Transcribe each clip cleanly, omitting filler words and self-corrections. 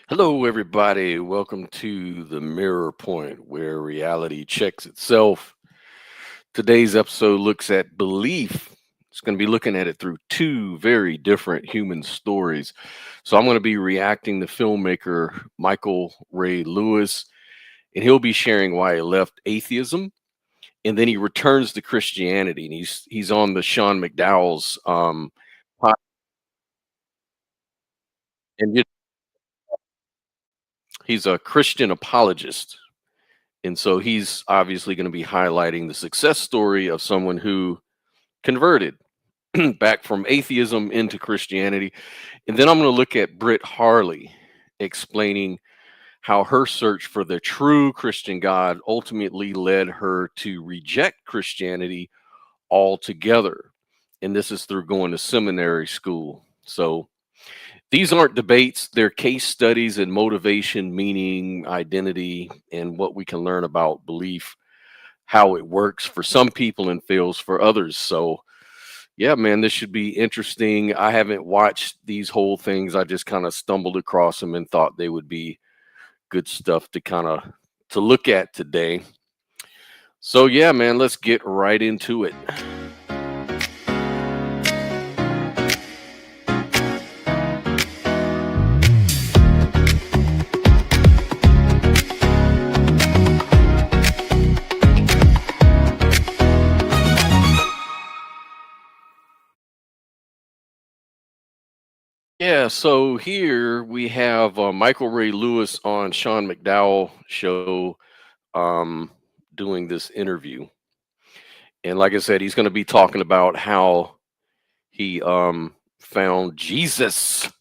Hello, everybody. Welcome to the Mirror Point, where reality checks itself. Today's episode looks at belief. It's going to be looking at it through two very different human stories. So, I'm going to be reacting to filmmaker Michael Ray Lewis, and he'll be sharing why he left atheism and then he returns to Christianity. And he's on the Sean McDowell's pod- and he's a Christian apologist. And so he's obviously going to be highlighting the success story of someone who converted back from atheism into Christianity. And then I'm going to look at Britt Harley explaining how her search for the true Christian God ultimately led her to reject Christianity altogether. And this is through going to seminary school. So these aren't debates, they're case studies in motivation, meaning, identity, and what we can learn about belief, how it works for some people and fails for others. So, yeah, man, this should be interesting. I haven't watched these whole things. I just kind of stumbled across them and thought they would be good stuff to kind of to look at today. So, yeah, man, let's get right into it. Yeah, so here we have Michael Ray Lewis on Sean McDowell show um, doing this interview. And like I said, he's going to be talking about how he found Jesus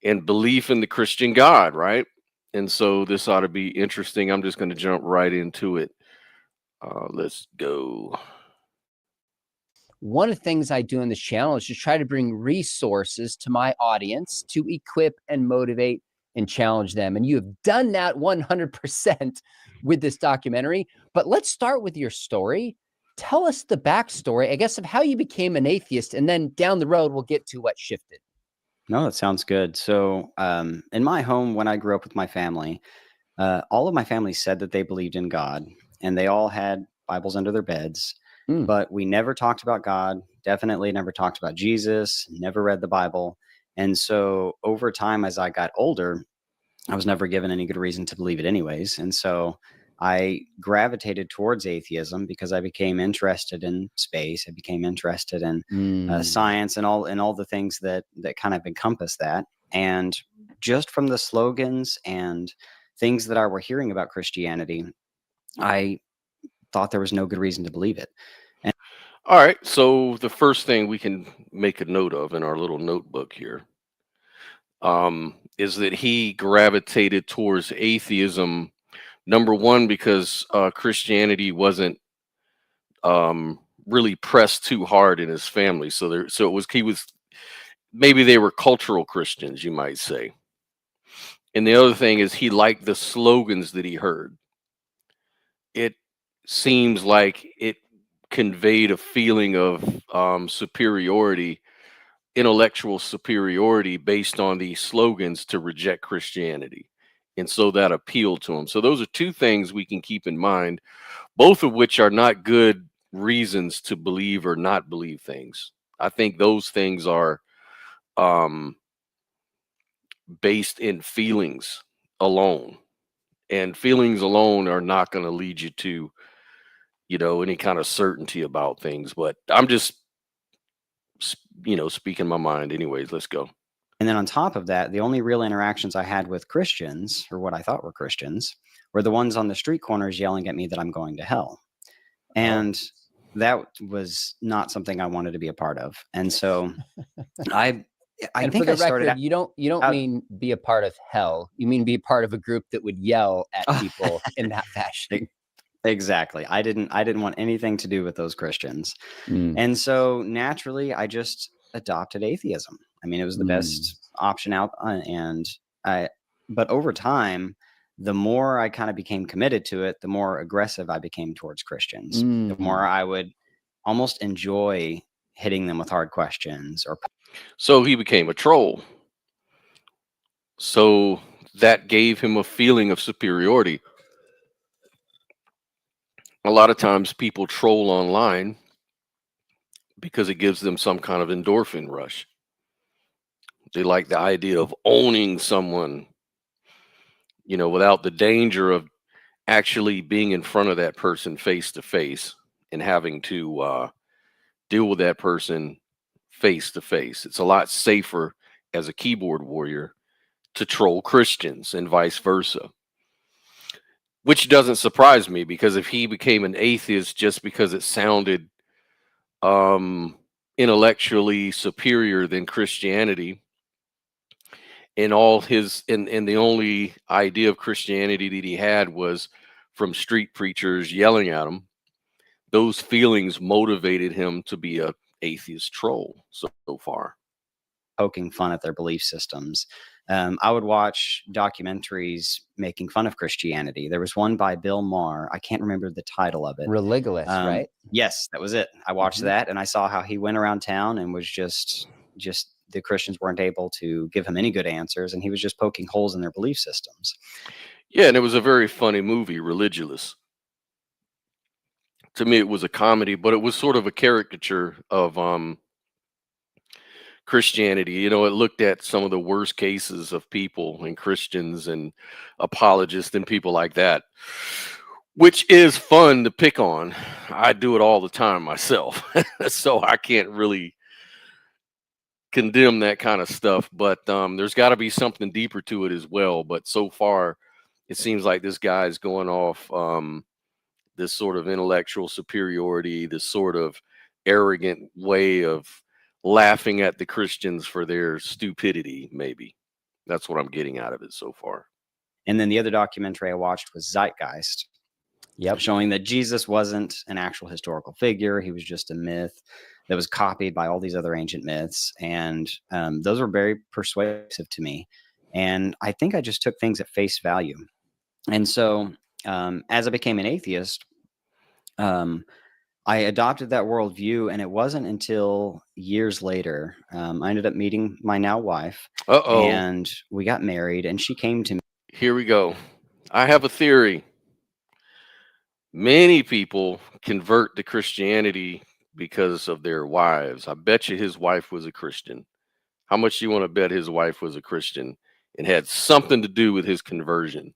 and belief in the Christian God, right? And so this ought to be interesting. I'm just going to jump right into it. Let's go. One of the things I do on this channel is to try to bring resources to my audience to equip and motivate and challenge them. And you have done that 100% with this documentary. But let's start with your story. Tell us the backstory, I guess, of how you became an atheist. And then down the road, we'll get to what shifted. No, that sounds good. So, in my home, when I grew up with my family, all of my family said that they believed in God, and they all had Bibles under their beds. But we never talked about God. Definitely never talked about Jesus. Never read the Bible. And so, over time, as I got older, I was never given any good reason to believe it, anyways. And so, I gravitated towards atheism because I became interested in space. I became interested in science and all the things that kind of encompass that. And just from the slogans and things that I were hearing about Christianity, I thought there was no good reason to believe it. All right. So the first thing we can make a note of in our little notebook here is that he gravitated towards atheism. Number one, because Christianity wasn't really pressed too hard in his family. So he was maybe they were cultural Christians, you might say. And the other thing is he liked the slogans that he heard. It seems like it conveyed a feeling of superiority, intellectual superiority based on these slogans to reject Christianity. And so that appealed to him. So those are two things we can keep in mind, both of which are not good reasons to believe or not believe things. I think those things are um, based in feelings alone. And feelings alone are not going to lead you to, any kind of certainty about things. But I'm just, speaking my mind. Anyways, let's go. And then on top of that, the only real interactions I had with Christians, or what I thought were Christians, were the ones on the street corners yelling at me that I'm going to hell. And that was not something I wanted to be a part of. And so I And think for the I started record, you don't mean be a part of hell. You mean be a part of a group that would yell at people in that fashion. Exactly. I didn't want anything to do with those Christians. And so naturally I just adopted atheism. I mean, it was the best option out. But over time, the more I kind of became committed to it, the more aggressive I became towards Christians. The more I would almost enjoy hitting them with hard questions. So he became a troll. So that gave him a feeling of superiority. A lot of times people troll online because it gives them some kind of endorphin rush. They like the idea of owning someone, without the danger of actually being in front of that person face to face and having to deal with that person face to face. It's a lot safer as a keyboard warrior to troll Christians and vice versa, which doesn't surprise me, because if he became an atheist just because it sounded intellectually superior than Christianity, and the only idea of Christianity that he had was from street preachers yelling at him, those feelings motivated him to be a atheist troll so far. Poking fun at their belief systems. I would watch documentaries making fun of Christianity. There was one by Bill Maher. I can't remember the title of it. Religulous, right? Yes, that was it. I watched that, and I saw how he went around town and was just the Christians weren't able to give him any good answers, and he was just poking holes in their belief systems. Yeah, and it was a very funny movie, Religulous. To me, it was a comedy, but it was sort of a caricature of Christianity. It looked at some of the worst cases of people and Christians and apologists and people like that, which is fun to pick on. I do it all the time myself, so I can't really condemn that kind of stuff, but there's got to be something deeper to it as well. But so far, it seems like this guy is going off this sort of intellectual superiority, this sort of arrogant way of laughing at the Christians for their stupidity. Maybe that's what I'm getting out of it so far. And then the other documentary I watched was Zeitgeist. Yep. Showing that Jesus wasn't an actual historical figure. He was just a myth that was copied by all these other ancient myths. And those were very persuasive to me. And I think I just took things at face value. And so as I became an atheist, I adopted that worldview. And it wasn't until years later, I ended up meeting my now wife. And we got married, and she came to me. Here we go. I have a theory. Many people convert to Christianity because of their wives. I bet you his wife was a Christian. How much do you want to bet his wife was a Christian and had something to do with his conversion?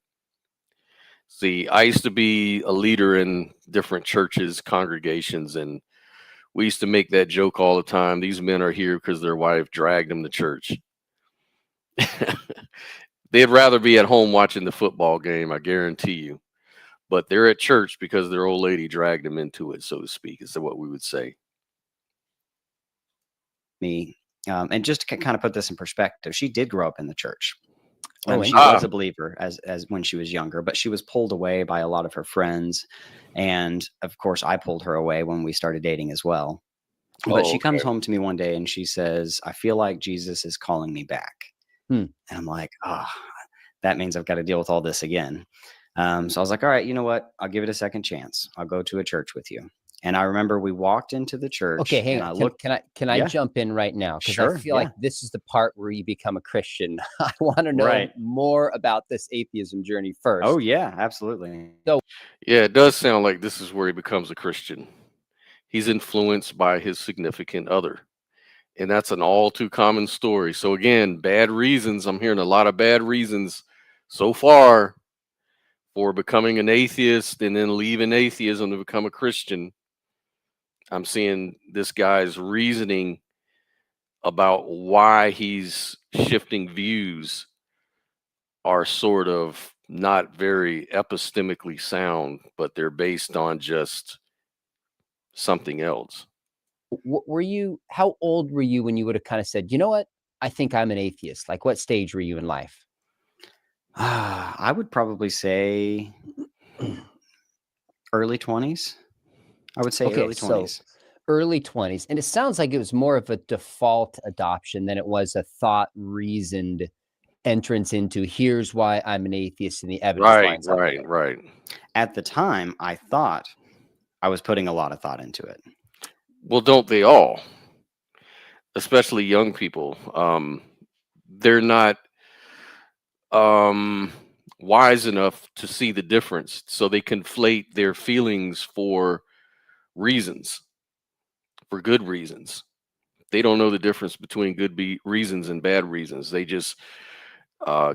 See, I used to be a leader in different churches, congregations, and we used to make that joke all the time. These men are here because their wife dragged them to church. They'd rather be at home watching the football game, I guarantee you. But they're at church because their old lady dragged them into it, so to speak, is what we would say. And just to kind of put this in perspective, she did grow up in the church. She was a believer as when she was younger, but she was pulled away by a lot of her friends. And of course, I pulled her away when we started dating as well. But she comes home to me one day and she says, I feel like Jesus is calling me back. And I'm like, that means I've got to deal with all this again. So I was like, all right, you know what? I'll give it a second chance. I'll go to a church with you. And I remember we walked into the church. Okay, hang on. Can I jump in right now? Because Sure, I feel like this is the part where you become a Christian. I want to know more about this atheism journey first. Oh, yeah, absolutely. So, yeah, it does sound like this is where he becomes a Christian. He's influenced by his significant other. And that's an all too common story. So again, bad reasons. I'm hearing a lot of bad reasons so far for becoming an atheist and then leaving atheism to become a Christian. I'm seeing this guy's reasoning about why he's shifting views are sort of not very epistemically sound, but they're based on just something else. how old were you when you would have kind of said, you know what? I think I'm an atheist. Like, what stage were you in life? I would probably say early 20s. I would say early 20s. So early 20s. And it sounds like it was more of a default adoption than it was a thought reasoned entrance into here's why I'm an atheist and the evidence lines up. Right. At the time, I thought I was putting a lot of thought into it. Well, don't they all? Especially young people. They're not wise enough to see the difference, so they conflate their feelings for reasons, for good reasons. They don't know the difference between good reasons and bad reasons. They just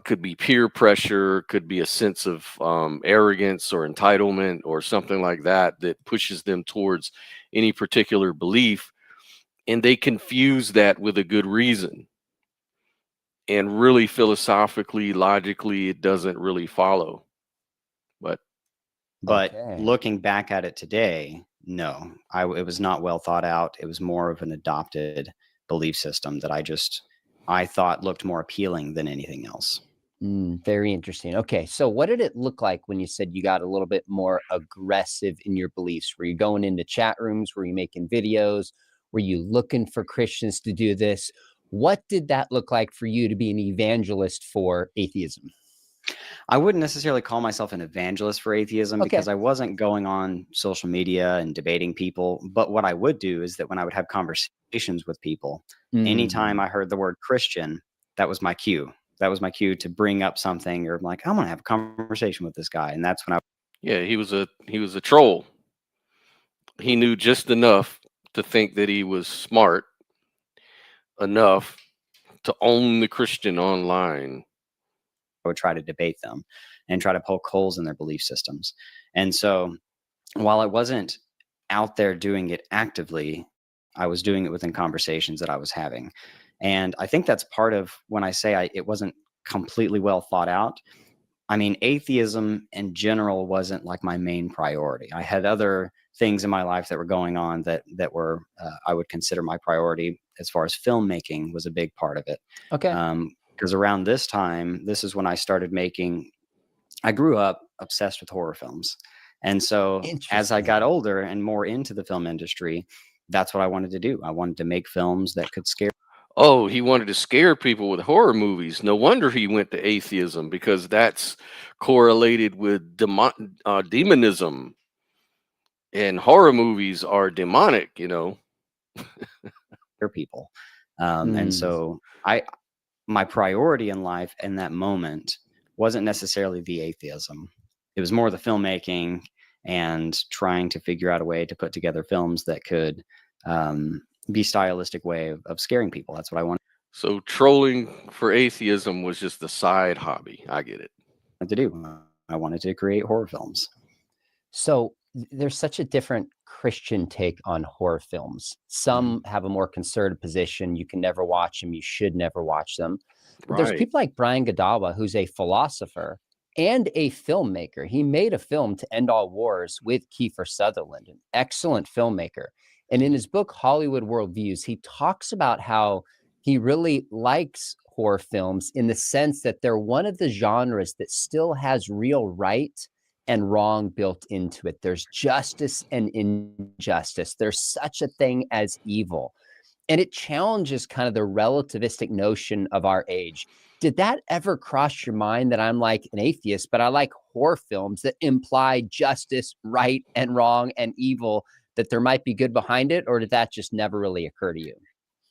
could be peer pressure, could be a sense of arrogance or entitlement or something like that that pushes them towards any particular belief, and they confuse that with a good reason. And really, philosophically, logically, it doesn't really follow. But But looking back at it today, no, it was not well thought out. It was more of an adopted belief system that I thought looked more appealing than anything else. Very interesting. Okay, so what did it look like when you said you got a little bit more aggressive in your beliefs? Were you going into chat rooms? Were you making videos? Were you looking for Christians to do this? What did that look like for you to be an evangelist for atheism? I wouldn't necessarily call myself an evangelist for atheism because I wasn't going on social media and debating people. But what I would do is that when I would have conversations with people, anytime I heard the word Christian, that was my cue. That was my cue to bring up something, or I'm like, I'm going to have a conversation with this guy. And that's when he was a troll. He knew just enough to think that he was smart enough to own the Christian online. I would try to debate them and try to poke holes in their belief systems. And so while I wasn't out there doing it actively, I was doing it within conversations that I was having. And I think that's part of when I say it wasn't completely well thought out. I mean, atheism in general wasn't like my main priority. I had other things in my life that were going on that were I would consider my priority. As far as filmmaking was a big part of it. Okay. Because around this time, this is when I started I grew up obsessed with horror films. And so as I got older and more into the film industry, that's what I wanted to do. I wanted to make films that could scare. Oh, he wanted to scare people with horror movies. No wonder he went to atheism, because that's correlated with demonism. And horror movies are demonic, people. And so my priority in life in that moment wasn't necessarily the atheism. It was more the filmmaking and trying to figure out a way to put together films that could be stylistic way of scaring people. That's what I wanted. So trolling for atheism was just a side hobby. I get it. To do. I wanted to create horror films. So there's such a different Christian take on horror films. Some have a more conservative position. You can never watch them. You should never watch them. But there's people like Brian Godawa, who's a philosopher and a filmmaker. He made a film to end all wars with Kiefer Sutherland, an excellent filmmaker. And in his book, Hollywood Worldviews, he talks about how he really likes horror films in the sense that they're one of the genres that still has real right and wrong built into it. There's justice and injustice. There's such a thing as evil. And it challenges kind of the relativistic notion of our age. Did that ever cross your mind that I'm like an atheist, but I like horror films that imply justice, right and wrong and evil, that there might be good behind it? Or did that just never really occur to you?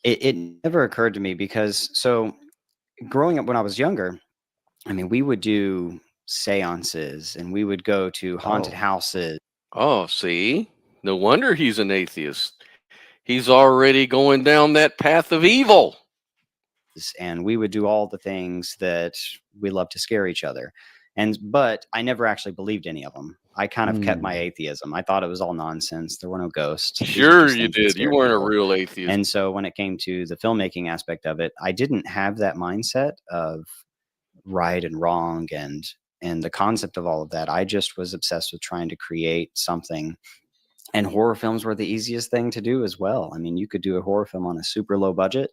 It never occurred to me because growing up when I was younger, I mean, we would do seances and we would go to haunted houses. Oh, see? No wonder he's an atheist. He's already going down that path of evil. And we would do all the things that we love to scare each other. But I never actually believed any of them. I kind of kept my atheism. I thought it was all nonsense. There were no ghosts. Sure you did. You weren't a real atheist. And so when it came to the filmmaking aspect of it, I didn't have that mindset of right and wrong and the concept of all of that. I just was obsessed with trying to create something. And horror films were the easiest thing to do as well. I mean, you could do a horror film on a super low budget,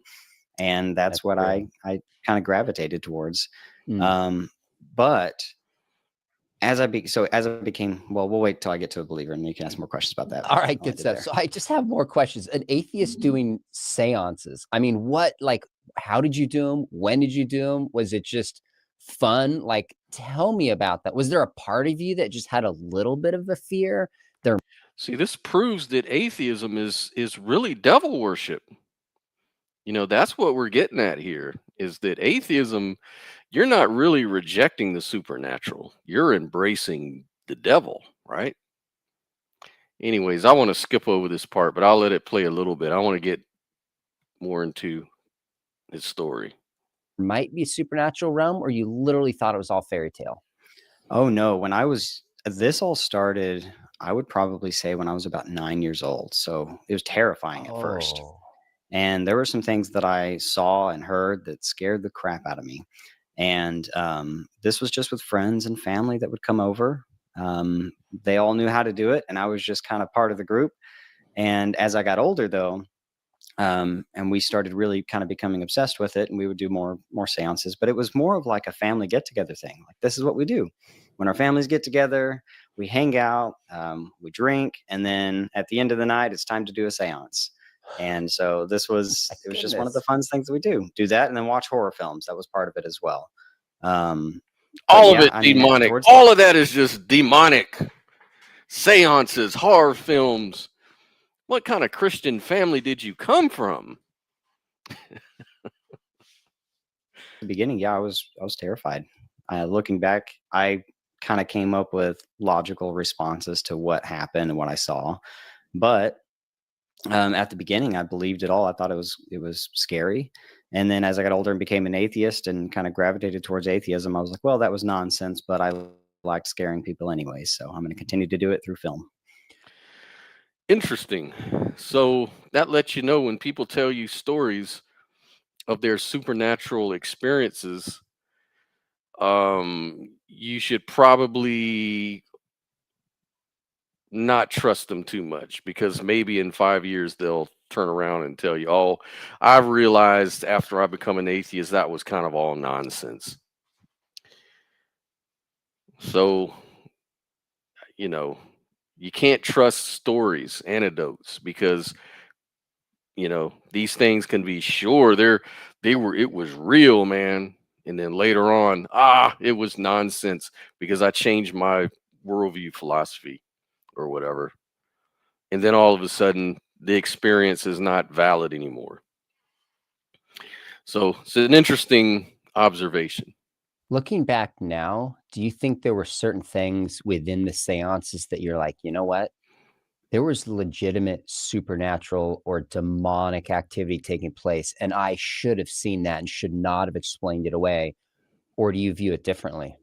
and that's what I kind of gravitated towards. But as I became, well, we'll wait till I get to a believer and you can ask more questions about that. All right, good stuff. So I just have more questions. An atheist doing seances. I mean, how did you do them? When did you do them? Was it just fun? Like, tell me about that. Was there a part of you that just had a little bit of a fear? See, this proves that atheism is really devil worship. That's what we're getting at here. is that atheism, you're not really rejecting the supernatural. You're embracing the devil, right? Anyways, I want to skip over this part, but I'll let it play a little bit. I want to get more into his story. Might be supernatural realm, or you literally thought it was all fairy tale? Oh no, this all started, I would probably say when I was about 9 years old. So it was terrifying at first. Oh. And there were some things that I saw and heard that scared the crap out of me. And this was just with friends and family that would come over. They all knew how to do it, and I was just kind of part of the group. And as I got older, though, and we started really kind of becoming obsessed with it, and we would do more seances. But it was more of like a family get together thing. Like, this is what we do when our families get together. We hang out, we drink, and then at the end of the night, it's time to do a seance. And so it was just one of the fun things that we do that, and then watch horror films. That was part of it as well. All of it demonic. All of that is just demonic. Seances, horror films. What kind of Christian family did you come from? The beginning, yeah, I was terrified. Looking back, I kind of came up with logical responses to what happened and what I saw. But at the beginning, I believed it all. I thought it was scary. And then as I got older and became an atheist and kind of gravitated towards atheism, I was like, well, that was nonsense, but I liked scaring people anyway. So I'm going to continue to do it through film. Interesting. So that lets you know when people tell you stories of their supernatural experiences, you should probably not trust them too much, because maybe in 5 years they'll turn around and tell you, oh, I've realized after I become an atheist that was kind of all nonsense. So, you can't trust stories, anecdotes, because these things can be it was real, man, and then later on, it was nonsense because I changed my worldview, philosophy, or whatever, and then all of a sudden the experience is not valid anymore. So it's an interesting observation. Looking back now, do you think there were certain things within the seances that you're like, you know what? There was legitimate supernatural or demonic activity taking place, and I should have seen that and should not have explained it away? Or do you view it differently?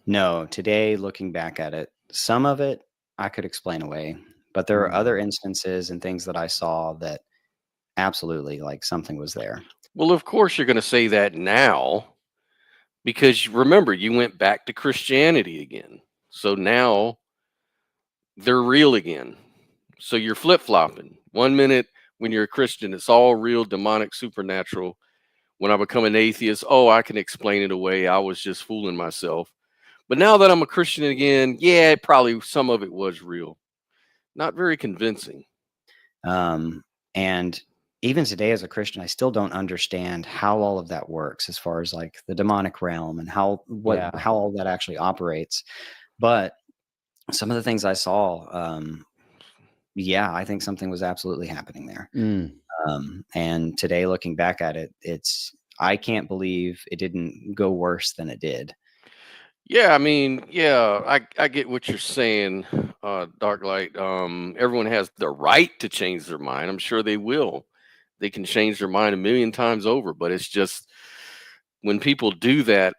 No, today, looking back at it, some of it I could explain away, but there are other instances and things that I saw that absolutely, like, something was there. Well, of course you're going to say that now, because remember, you went back to Christianity again. So now they're real again. So you're flip-flopping. 1 minute when you're a Christian, it's all real, demonic, supernatural. When I become an atheist, I can explain it away. I was just fooling myself. But now that I'm a Christian again, yeah, probably some of it was real. Not very convincing. And even today as a Christian, I still don't understand how all of that works as far as like the demonic realm and how all that actually operates. But some of the things I saw, I think something was absolutely happening there. And today, looking back at it, I can't believe it didn't go worse than it did. Yeah, I mean, I get what you're saying, Darklight. Everyone has the right to change their mind. I'm sure they will. They can change their mind a million times over, but it's just when people do that,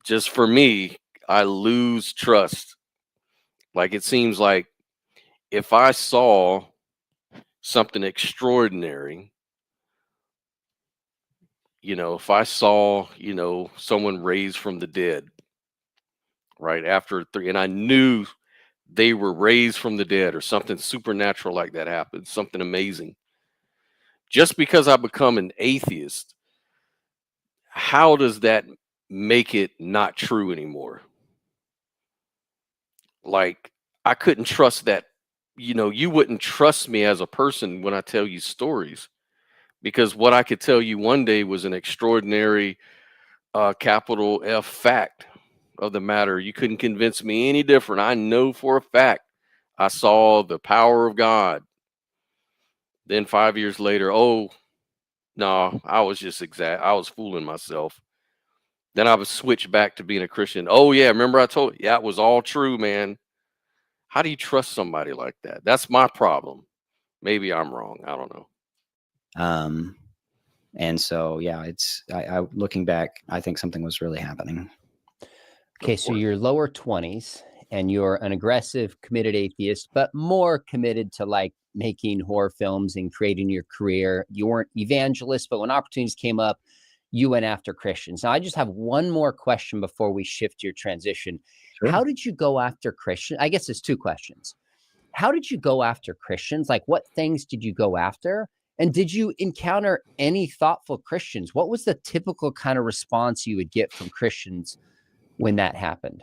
just for me, I lose trust. Like, it seems like if I saw something extraordinary, if I saw, someone raised from the dead, right after 3, and I knew they were raised from the dead or something supernatural like that happened, something amazing. Just because I become an atheist, how does that make it not true anymore? Like, I couldn't trust that. You wouldn't trust me as a person when I tell you stories, because what I could tell you one day was an extraordinary capital F fact of the matter. You couldn't convince me any different. I know for a fact I saw the power of God. Then 5 years later, No, I was fooling myself. Then I would switch back to being a Christian. Oh yeah, remember I told you, yeah, it was all true, man. How do you trust somebody like that? That's my problem. Maybe I'm wrong. I don't know. And so, yeah, I looking back, I think something was really happening. Okay, so you're lower 20s and you're an aggressive, committed atheist, but more committed to like making horror films and creating your career. You weren't evangelist, but when opportunities came up, you went after Christians. Now, I just have one more question before we shift your transition. Sure. How did you go after Christians? I guess it's two questions. How did you go after Christians? Like, what things did you go after? And did you encounter any thoughtful Christians? What was the typical kind of response you would get from Christians when that happened?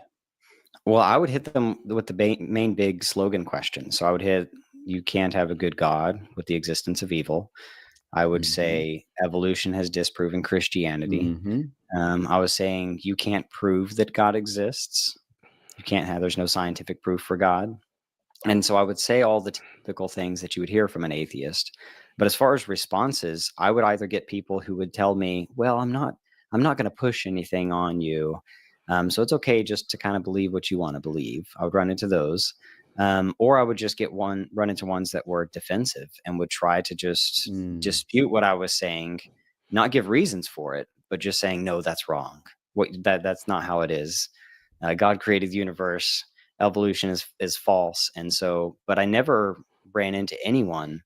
Well, I would hit them with the main big slogan question. So I would hit, you can't have a good God with the existence of evil. I would say evolution has disproven Christianity. I was saying you can't prove that God exists. There's no scientific proof for God. And so I would say all the typical things that you would hear from an atheist. But as far as responses, I would either get people who would tell me, well, I'm not going to push anything on you. So it's okay just to kind of believe what you want to believe. I would run into those. Or I would just run into ones that were defensive and would try to just dispute what I was saying, not give reasons for it, but just saying, no, that's wrong. That's not how it is. God created the universe. Evolution is false. And so, but I never ran into anyone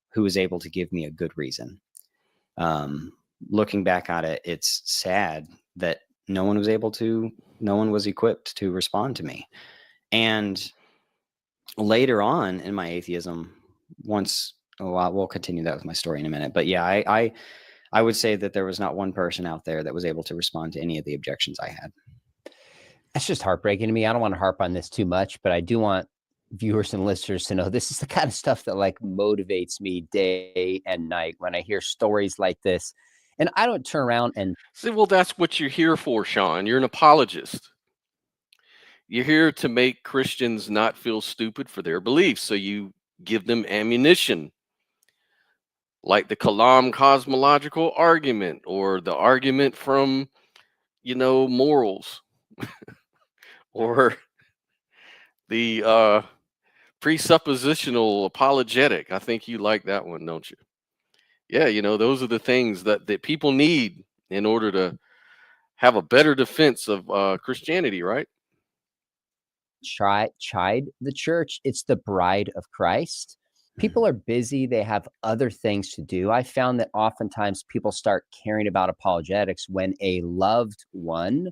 who was able to give me a good reason. Looking back at it, it's sad that no one was equipped to respond to me. And later on in my atheism, we'll continue that with my story in a minute. But yeah, I would say that there was not one person out there that was able to respond to any of the objections I had. That's just heartbreaking to me. I don't want to harp on this too much, but I do want viewers and listeners to know this is the kind of stuff that like motivates me day and night when I hear stories like this. And I don't turn around and say, well, that's what you're here for, Sean. You're an apologist. You're here to make Christians not feel stupid for their beliefs. So you give them ammunition, like the Kalam cosmological argument or the argument from, morals or the presuppositional apologetic. I think you like that one, don't you? Yeah, those are the things that people need in order to have a better defense of Christianity, right? Chide the church. It's the bride of Christ. People are busy. They have other things to do. I found that oftentimes people start caring about apologetics when a loved one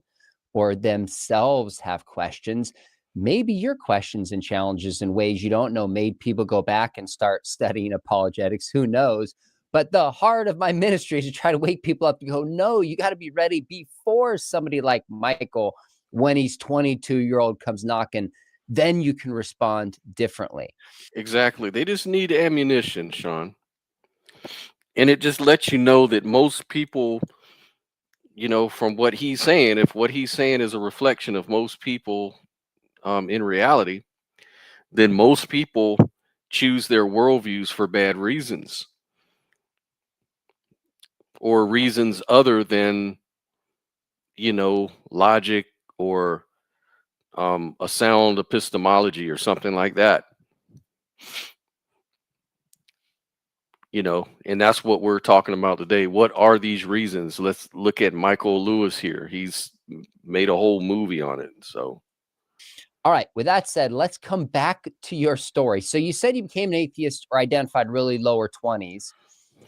or themselves have questions. Maybe your questions and challenges in ways you don't know made people go back and start studying apologetics. Who knows? But the heart of my ministry is to try to wake people up to go, no, you got to be ready before somebody like Michael, when he's 22-year-old, comes knocking, then you can respond differently. Exactly. They just need ammunition, Sean. And it just lets you know that most people, from what he's saying, if what he's saying is a reflection of most people in reality, then most people choose their worldviews for bad reasons or reasons other than, logic or a sound epistemology or something like that. And that's what we're talking about today. What are these reasons? Let's look at Michael Lewis here. He's made a whole movie on it. So, all right. With that said, let's come back to your story. So you said you became an atheist or identified really lower 20s.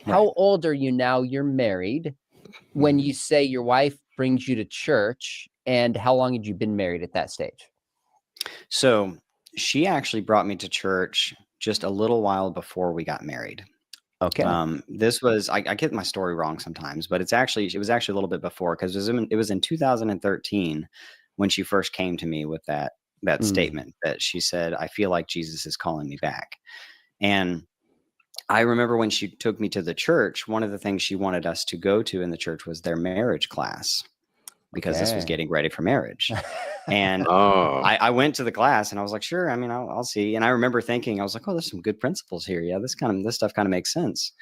How old are you now? You're married. When you say your wife brings you to church, and how long had you been married at that stage? So she actually brought me to church just a little while before we got married. Okay. This was, I get my story wrong sometimes, but it was actually a little bit before, because it was in 2013 when she first came to me with that statement that she said, I feel like Jesus is calling me back. And I remember when she took me to the church, one of the things she wanted us to go to in the church was their marriage class, because this was getting ready for marriage. And I went to the class and I was like, sure, I mean, I'll see. And I remember thinking, I was like, oh, there's some good principles here. Yeah, this stuff kind of makes sense.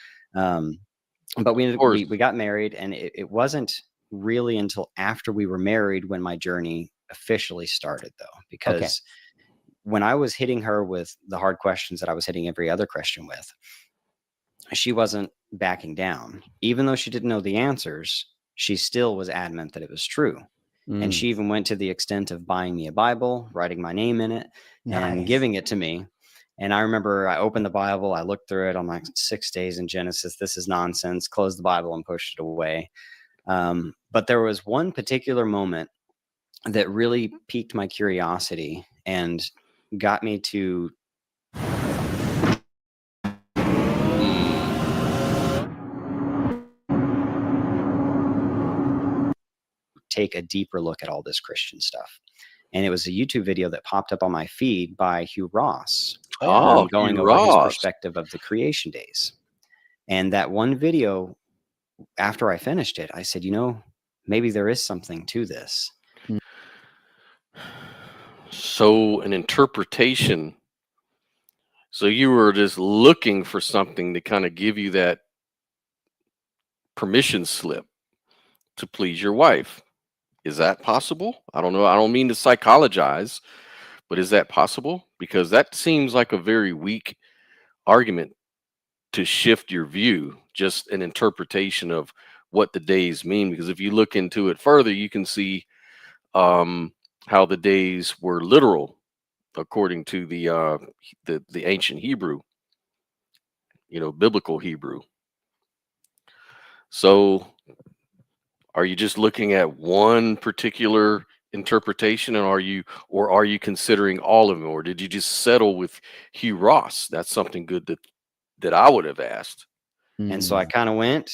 But Of course. we got married, and it wasn't really until after we were married when my journey officially started, though, because when I was hitting her with the hard questions that I was hitting every other Christian with, she wasn't backing down. Even though she didn't know the answers, she still was adamant that it was true. And she even went to the extent of buying me a Bible, writing my name in it, and Nice. giving it to me. And I remember I opened the Bible, I looked through it, I'm like, 6 days in Genesis, this is nonsense, closed the Bible and pushed it away. But there was one particular moment that really piqued my curiosity and got me to take a deeper look at all this Christian stuff. And it was a YouTube video that popped up on my feed by Hugh Ross, Oh, going Hugh over his Ross. perspective of the creation days. And that one video, after I finished it, I said, maybe there is something to this. So an interpretation. So you were just looking for something to kind of give you that permission slip to please your wife. Is that possible? I don't know. I don't mean to psychologize, but is that possible? Because that seems like a very weak argument to shift your view, just an interpretation of what the days mean. Because if you look into it further, you can see how the days were literal according to the ancient Hebrew, biblical Hebrew. So are you just looking at one particular interpretation, and are you considering all of them, or did you just settle with Hugh Ross? That's something good that I would have asked. And so I kind of went,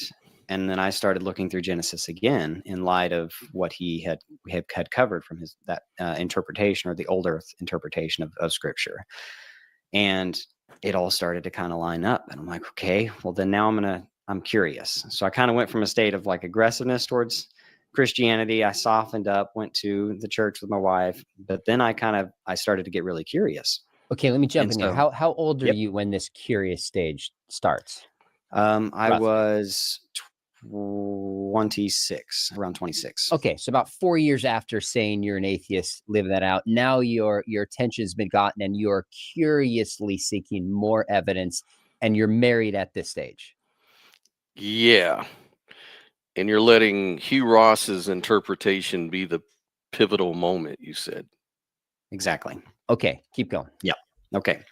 and then I started looking through Genesis again in light of what he had covered from that interpretation, or the Old Earth interpretation of Scripture. And it all started to kind of line up, and I'm like, okay, well then now I'm curious. So I kind of went from a state of like aggressiveness towards Christianity. I softened up, went to the church with my wife, but then I started to get really curious. Okay, let me jump in here. How old are Yep. you when this curious stage starts? I was 26, around 26. Okay, so about 4 years after saying you're an atheist, living that out, now your attention has been gotten, and you're curiously seeking more evidence, and you're married at this stage. Yeah. And you're letting Hugh Ross's interpretation be the pivotal moment, you said. Exactly. Okay, keep going. Yeah. Okay.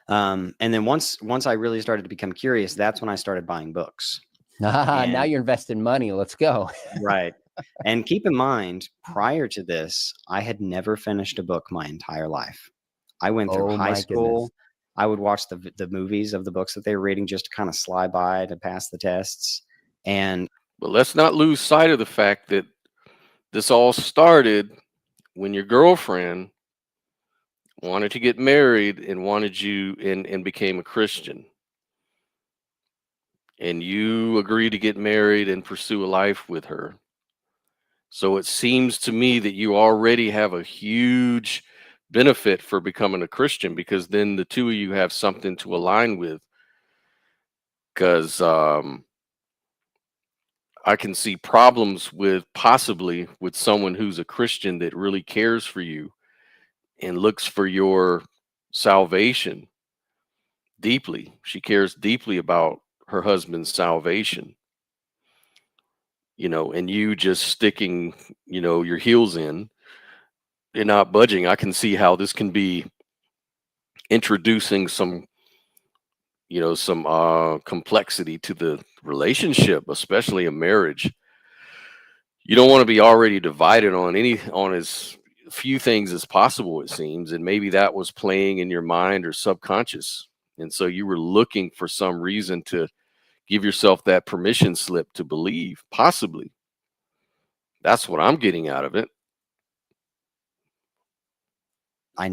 And then once I really started to become curious, that's when I started buying books. Now you're investing money. Let's go. Right. And keep in mind, prior to this, I had never finished a book my entire life. I went through high school. Goodness. I would watch the movies of the books that they were reading just to kind of slide by to pass the tests. But let's not lose sight of the fact that this all started when your girlfriend wanted to get married and wanted you and became a Christian. And you agreed to get married and pursue a life with her. So it seems to me that you already have a huge benefit for becoming a Christian, because then the two of you have something to align with. Because I can see problems possibly with someone who's a Christian that really cares for you and looks for your salvation deeply. She cares deeply about her husband's salvation, and you just sticking, your heels in and not budging. I can see how this can be introducing some complexity to the relationship, especially a marriage. You don't want to be already divided on as few things as possible, it seems. And maybe that was playing in your mind or subconscious. And so you were looking for some reason to give yourself that permission slip to believe, possibly. That's what I'm getting out of it. I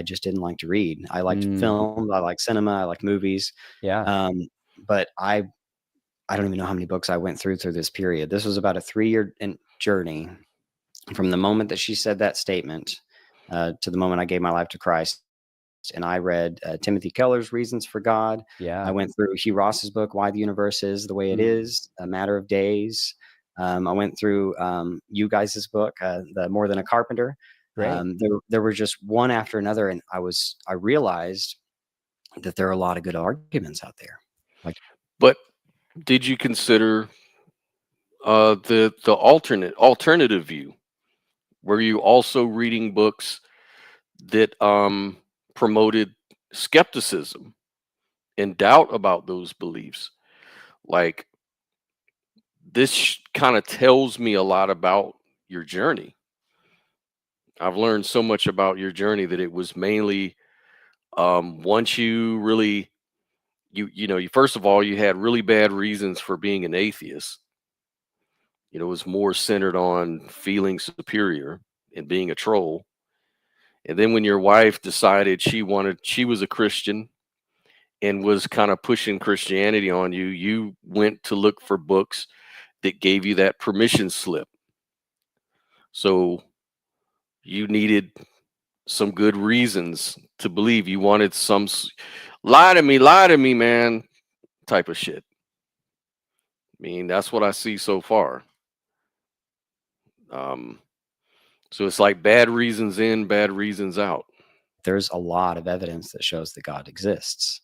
just didn't like to read. I liked film, I like cinema, I like movies. Yeah. But I don't even know how many books I went through this period. This was about a 3-year journey from the moment that she said that statement to the moment I gave my life to Christ. and I read Timothy Keller's Reasons for God. Yeah. I went through Hugh Ross's book, Why the Universe Is the Way It Is, A Matter of Days. I went through you guys' book, The More Than a Carpenter. Great. There were just one after another, and I realized that there are a lot of good arguments out there. But did you consider the alternative view? Were you also reading books that promoted skepticism and doubt about those beliefs? Like, this kind of tells me a lot about your journey. I've learned so much about your journey that it was mainly once you really you first of all, you had really bad reasons for being an atheist. It was more centered on feeling superior and being a troll. And then when your wife decided she was a Christian and was kind of pushing Christianity on you, you went to look for books that gave you that permission slip. So you needed some good reasons to believe. You wanted some lie to me, man, type of shit. I mean, that's what I see so far. So it's like bad reasons in, bad reasons out. There's a lot of evidence that shows that God exists.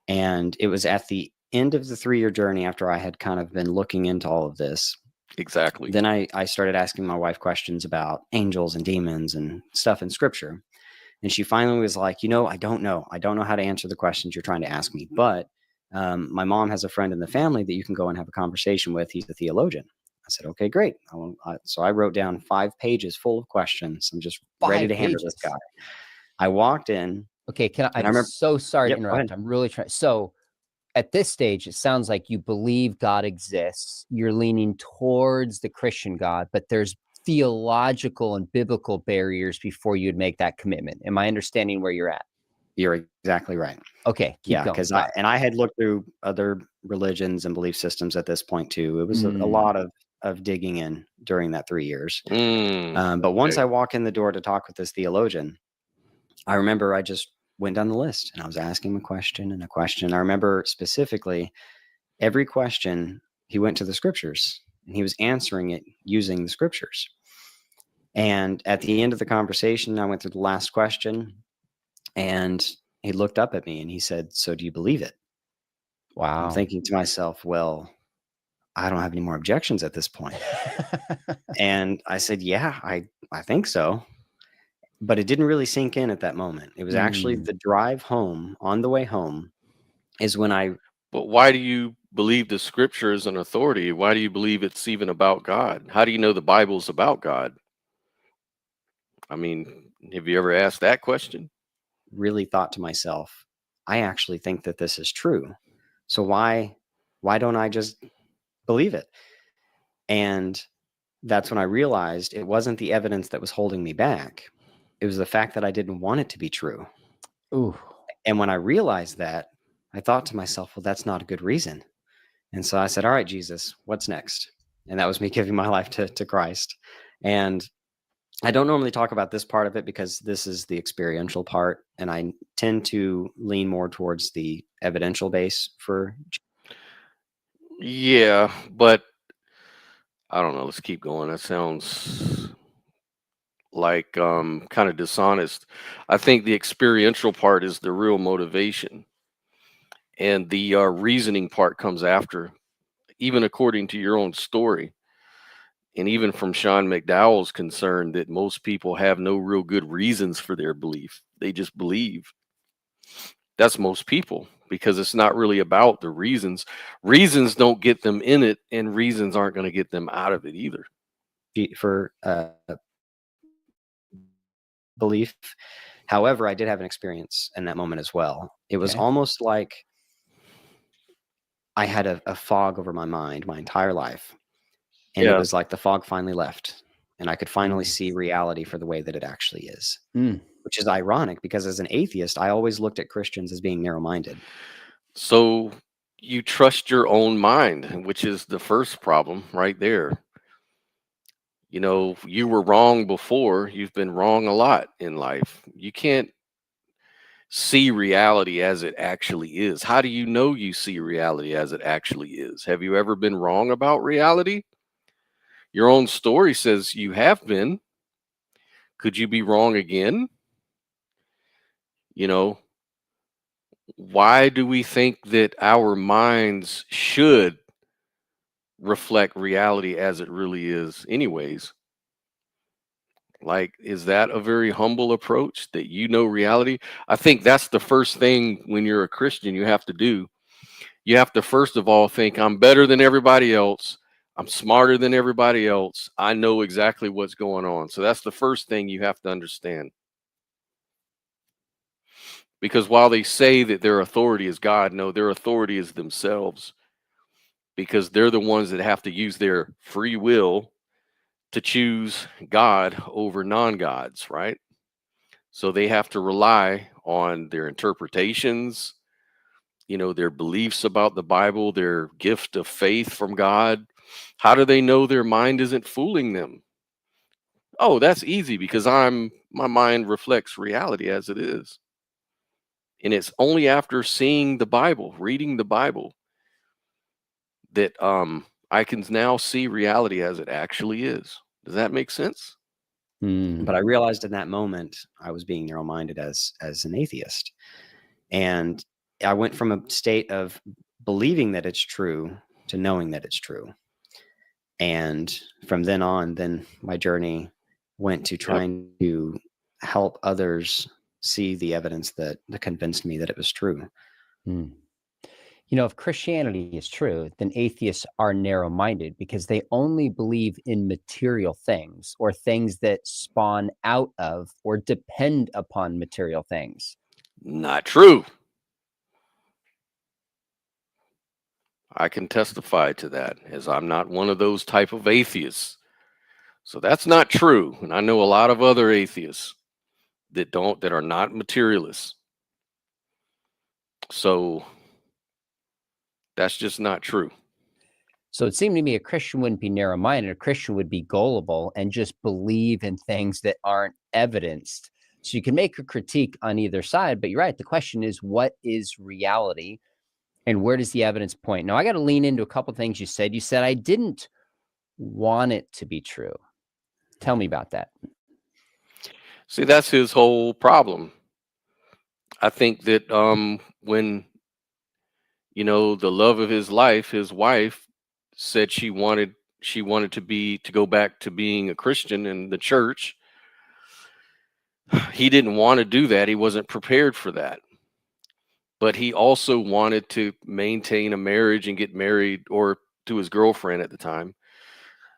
And it was at the end of the 3-year journey, after I had kind of been looking into all of this. Exactly. Then I started asking my wife questions about angels and demons and stuff in scripture. And she finally was like, I don't know. I don't know how to answer the questions you're trying to ask me. But my mom has a friend in the family that you can go and have a conversation with. He's a theologian. I said, okay, great. So I wrote down 5 pages full of questions. I'm just ready to handle this guy. I walked in. Okay, I'm so sorry to interrupt. I'm really trying. So at this stage, it sounds like you believe God exists. You're leaning towards the Christian God, but there's theological and biblical barriers before you'd make that commitment. Am I understanding where you're at? You're exactly right. Okay, keep going. Because I had looked through other religions and belief systems at this point too. It was a lot of digging in during that 3 years. But once I walk in the door to talk with this theologian, I remember I just went down the list and I was asking him a question and a question. I remember specifically every question he went to the scriptures and he was answering it using the scriptures. And at the end of the conversation, I went through the last question and he looked up at me and he said, "So do you believe it?" Wow. I'm thinking to myself, well, I don't have any more objections at this point. And I said, yeah, I think so. But it didn't really sink in at that moment. It was actually the drive home, on the way home, is when But why do you believe the scripture is an authority? Why do you believe it's even about God? How do you know the Bible's about God? I mean, have you ever asked that question? really thought to myself, I actually think that this is true. So why don't I just believe it? And that's when I realized it wasn't the evidence that was holding me back. It was the fact that I didn't want it to be true. Ooh. And when I realized that, I thought to myself, well, that's not a good reason. And so I said, all right, Jesus, what's next? And that was me giving my life to Christ. And I don't normally talk about this part of it because this is the experiential part. And I tend to lean more towards the evidential base for. Yeah, but I don't know. Let's keep going. That sounds like kind of dishonest. I think the experiential part is the real motivation, and the reasoning part comes after, even according to your own story. And even from Sean McDowell's concern that most people have no real good reasons for their belief. They just believe. That's most people, because it's not really about the reasons. Reasons don't get them in it, and reasons aren't going to get them out of it either. For belief. However, I did have an experience in that moment as well. It was almost like I had a fog over my mind my entire life. And it was like the fog finally left and I could finally see reality for the way that it actually is, which is ironic because as an atheist, I always looked at Christians as being narrow-minded. So you trust your own mind, which is the first problem right there. You were wrong before. You've been wrong a lot in life. You can't see reality as it actually is. How do you know you see reality as it actually is? Have you ever been wrong about reality? Your own story says you have been. Could you be wrong again? You know, why do we think that our minds should reflect reality as it really is, anyways? Like, is that a very humble approach that you know reality? I think that's the first thing when you're a Christian you have to do. You have to, first of all, think, I'm better than everybody else. I'm smarter than everybody else. I know exactly what's going on. So that's the first thing you have to understand. Because while they say that their authority is God, no, their authority is themselves. Because they're the ones that have to use their free will to choose God over non-gods, right? So they have to rely on their interpretations, their beliefs about the Bible, their gift of faith from God. How do they know their mind isn't fooling them? Oh, that's easy, because my mind reflects reality as it is. And it's only after seeing the Bible, reading the Bible, that I can now see reality as it actually is. Does that make sense? But I realized in that moment I was being narrow-minded as an atheist. And I went from a state of believing that it's true to knowing that it's true. And from then on, my journey went to trying to help others see the evidence that convinced me that it was true. If Christianity is true, then atheists are narrow-minded because they only believe in material things, or things that spawn out of or depend upon material things. Not true. I can testify to that, as I'm not one of those type of atheists. So that's not true. And I know a lot of other atheists that are not materialists. So that's just not true. So it seemed to me a Christian wouldn't be narrow-minded. A Christian would be gullible and just believe in things that aren't evidenced. So you can make a critique on either side, but you're right. The question is, what is reality and where does the evidence point? Now, I got to lean into a couple of things you said. You said, I didn't want it to be true. Tell me about that. See, that's his whole problem. I think that when, the love of his life, his wife, said she wanted to go back to being a Christian in the church, he didn't want to do that. He wasn't prepared for that. But he also wanted to maintain a marriage and get married, or to his girlfriend at the time.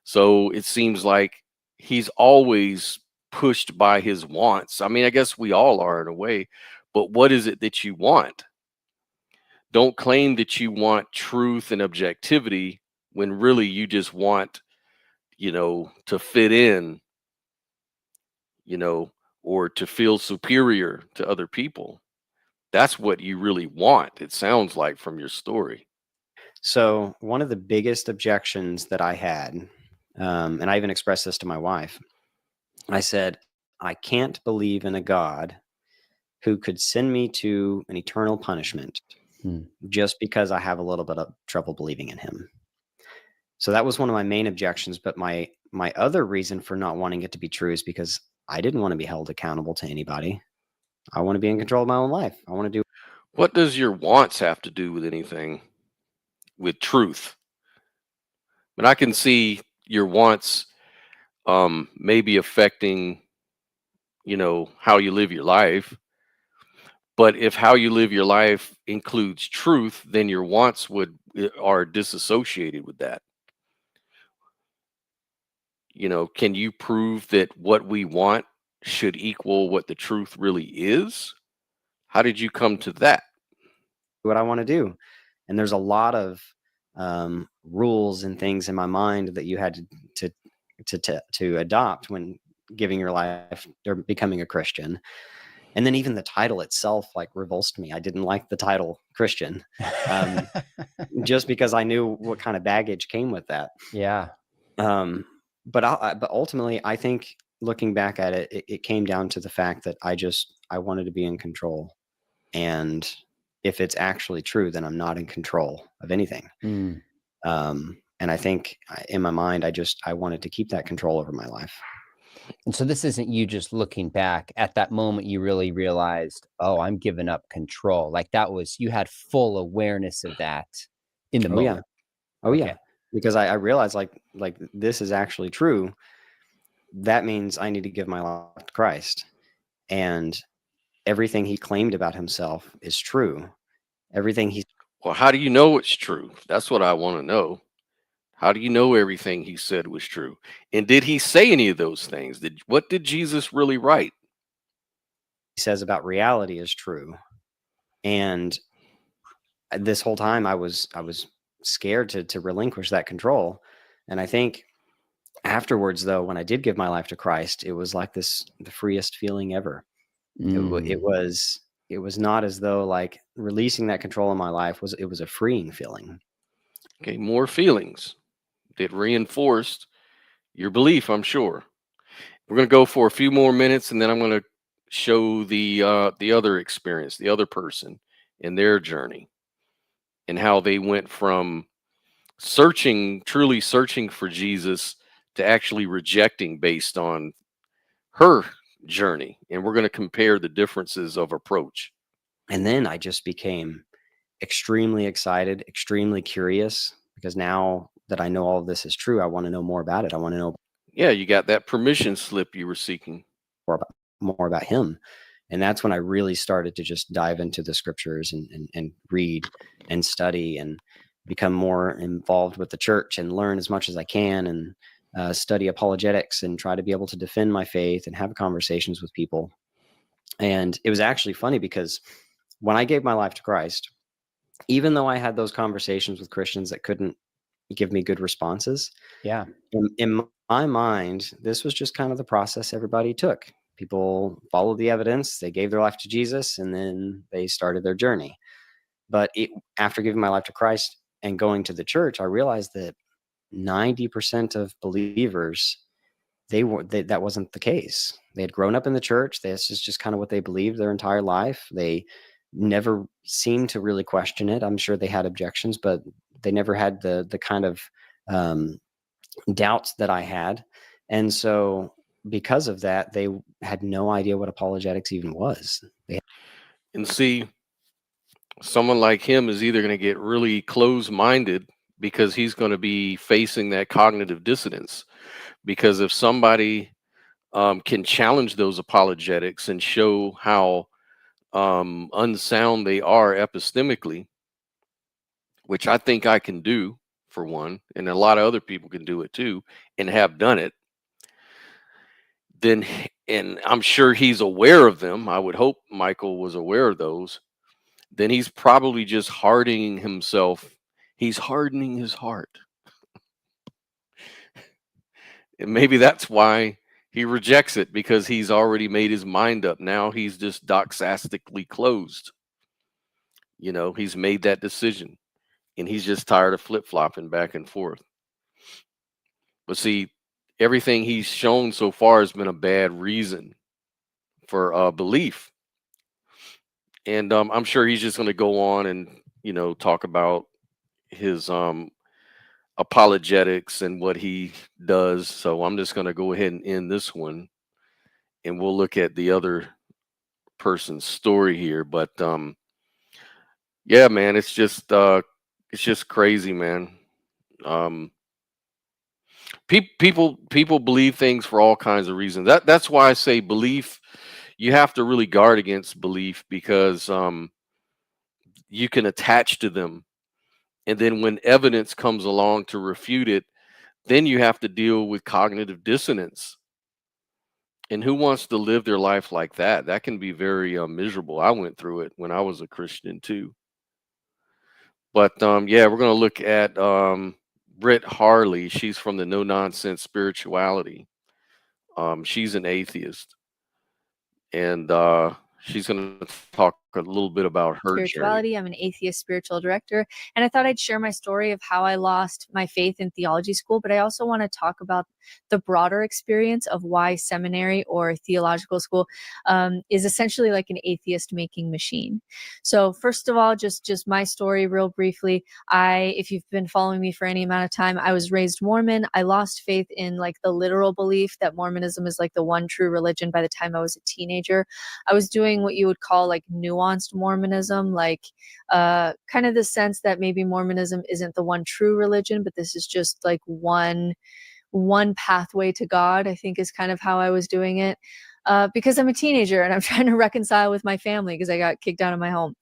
So it seems like he's always pushed by his wants. I mean, I guess we all are in a way, but what is it that you want? Don't claim that you want truth and objectivity when really you just want, to fit in, or to feel superior to other people. That's what you really want, it sounds like, from your story. So one of the biggest objections that I had, and I even expressed this to my wife, I said, I can't believe in a God who could send me to an eternal punishment just because I have a little bit of trouble believing in him. So that was one of my main objections. But my other reason for not wanting it to be true is because I didn't want to be held accountable to anybody. I want to be in control of my own life. I want to do. What does your wants have to do with anything, with truth? But I can see your wants maybe affecting, how you live your life. But if how you live your life includes truth, then your wants are disassociated with that. Can you prove that what we want should equal what the truth really is? How did you come to that? What I want to do. And there's a lot of rules and things in my mind that you had to adopt when giving your life or becoming a Christian. And then even the title itself revulsed me. I didn't like the title Christian, just because I knew what kind of baggage came with that. Yeah. But ultimately, I think looking back at it, it came down to the fact that I wanted to be in control. And if it's actually true, then I'm not in control of anything. And I think in my mind, I wanted to keep that control over my life. And so this isn't you just looking back at that moment, you really realized, oh, I'm giving up control. Like that was, you had full awareness of that in the Oh yeah. moment. Oh Okay. yeah. Because I realized like this is actually true. That means I need to give my life to Christ. And everything he claimed about himself is true. Everything he Well, how do you know it's true? That's what I want to know. How do you know everything he said was true? And did he say any of those things? What did Jesus really write? says about reality is true. And this whole time I was scared to relinquish that control. And I think afterwards, though, when I did give my life to Christ, it was like the freest feeling ever. It was not as though like releasing that control in my life was a freeing feeling. Okay, more feelings that reinforced your belief, I'm sure. We're going to go for a few more minutes, and then I'm going to show the other experience, the other person in their journey, and how they went from truly searching for Jesus, to actually rejecting based on her journey. And we're going to compare the differences of approach. And then I just became extremely excited, extremely curious, because now that I know all of this is true, I want to know more about it. I want to know Yeah, you got that permission slip you were seeking. more about him. And that's when I really started to just dive into the scriptures and read and study and become more involved with the church and learn as much as I can, and study apologetics and try to be able to defend my faith and have conversations with people. And it was actually funny because when I gave my life to Christ, even though I had those conversations with Christians that couldn't give me good responses, Yeah. in my mind, this was just kind of the process everybody took. People followed the evidence, they gave their life to Jesus, and then they started their journey. But after giving my life to Christ and going to the church, I realized that 90% of believers, that wasn't the case. They had grown up in the church. This is just kind of what they believed their entire life. They never seemed to really question it. I'm sure they had objections, but they never had the kind of doubts that I had. And so because of that, they had no idea what apologetics even was. And see, someone like him is either going to get really close-minded, because he's going to be facing that cognitive dissonance. Because if somebody can challenge those apologetics and show how unsound they are epistemically, which I think I can do, for one, and a lot of other people can do it too, and have done it, then, and I'm sure he's aware of them. I would hope Michael was aware of those. Then he's probably just hardening himself. He's hardening his heart. And maybe that's why he rejects it, because he's already made his mind up. Now he's just doxastically closed. He's made that decision, and he's just tired of flip-flopping back and forth. But see, everything he's shown so far has been a bad reason for belief. And I'm sure he's just going to go on and, talk about his apologetics and what he does. So I'm just going to go ahead and end this one, and we'll look at the other person's story here. But yeah, man, it's just crazy, man. People believe things for all kinds of reasons. That's why I say belief, you have to really guard against belief, because you can attach to them, and then when evidence comes along to refute it, then you have to deal with cognitive dissonance. And who wants to live their life like that? That can be very miserable. I went through it when I was a Christian too. But yeah, we're going to look at Britt Harley. She's from the No Nonsense Spirituality. She's an atheist, and she's going to talk a little bit about her journey. Spirituality. I'm an atheist spiritual director. And I thought I'd share my story of how I lost my faith in theology school, but I also want to talk about the broader experience of why seminary or theological school is essentially like an atheist making machine. So first of all, just my story real briefly. If you've been following me for any amount of time, I was raised Mormon. I lost faith in like the literal belief that Mormonism is like the one true religion by the time I was a teenager. I was doing what you would call like nuanced Mormonism, like kind of the sense that maybe Mormonism isn't the one true religion, but this is just like one pathway to God, I think is kind of how I was doing it. Because I'm a teenager and I'm trying to reconcile with my family because I got kicked out of my home.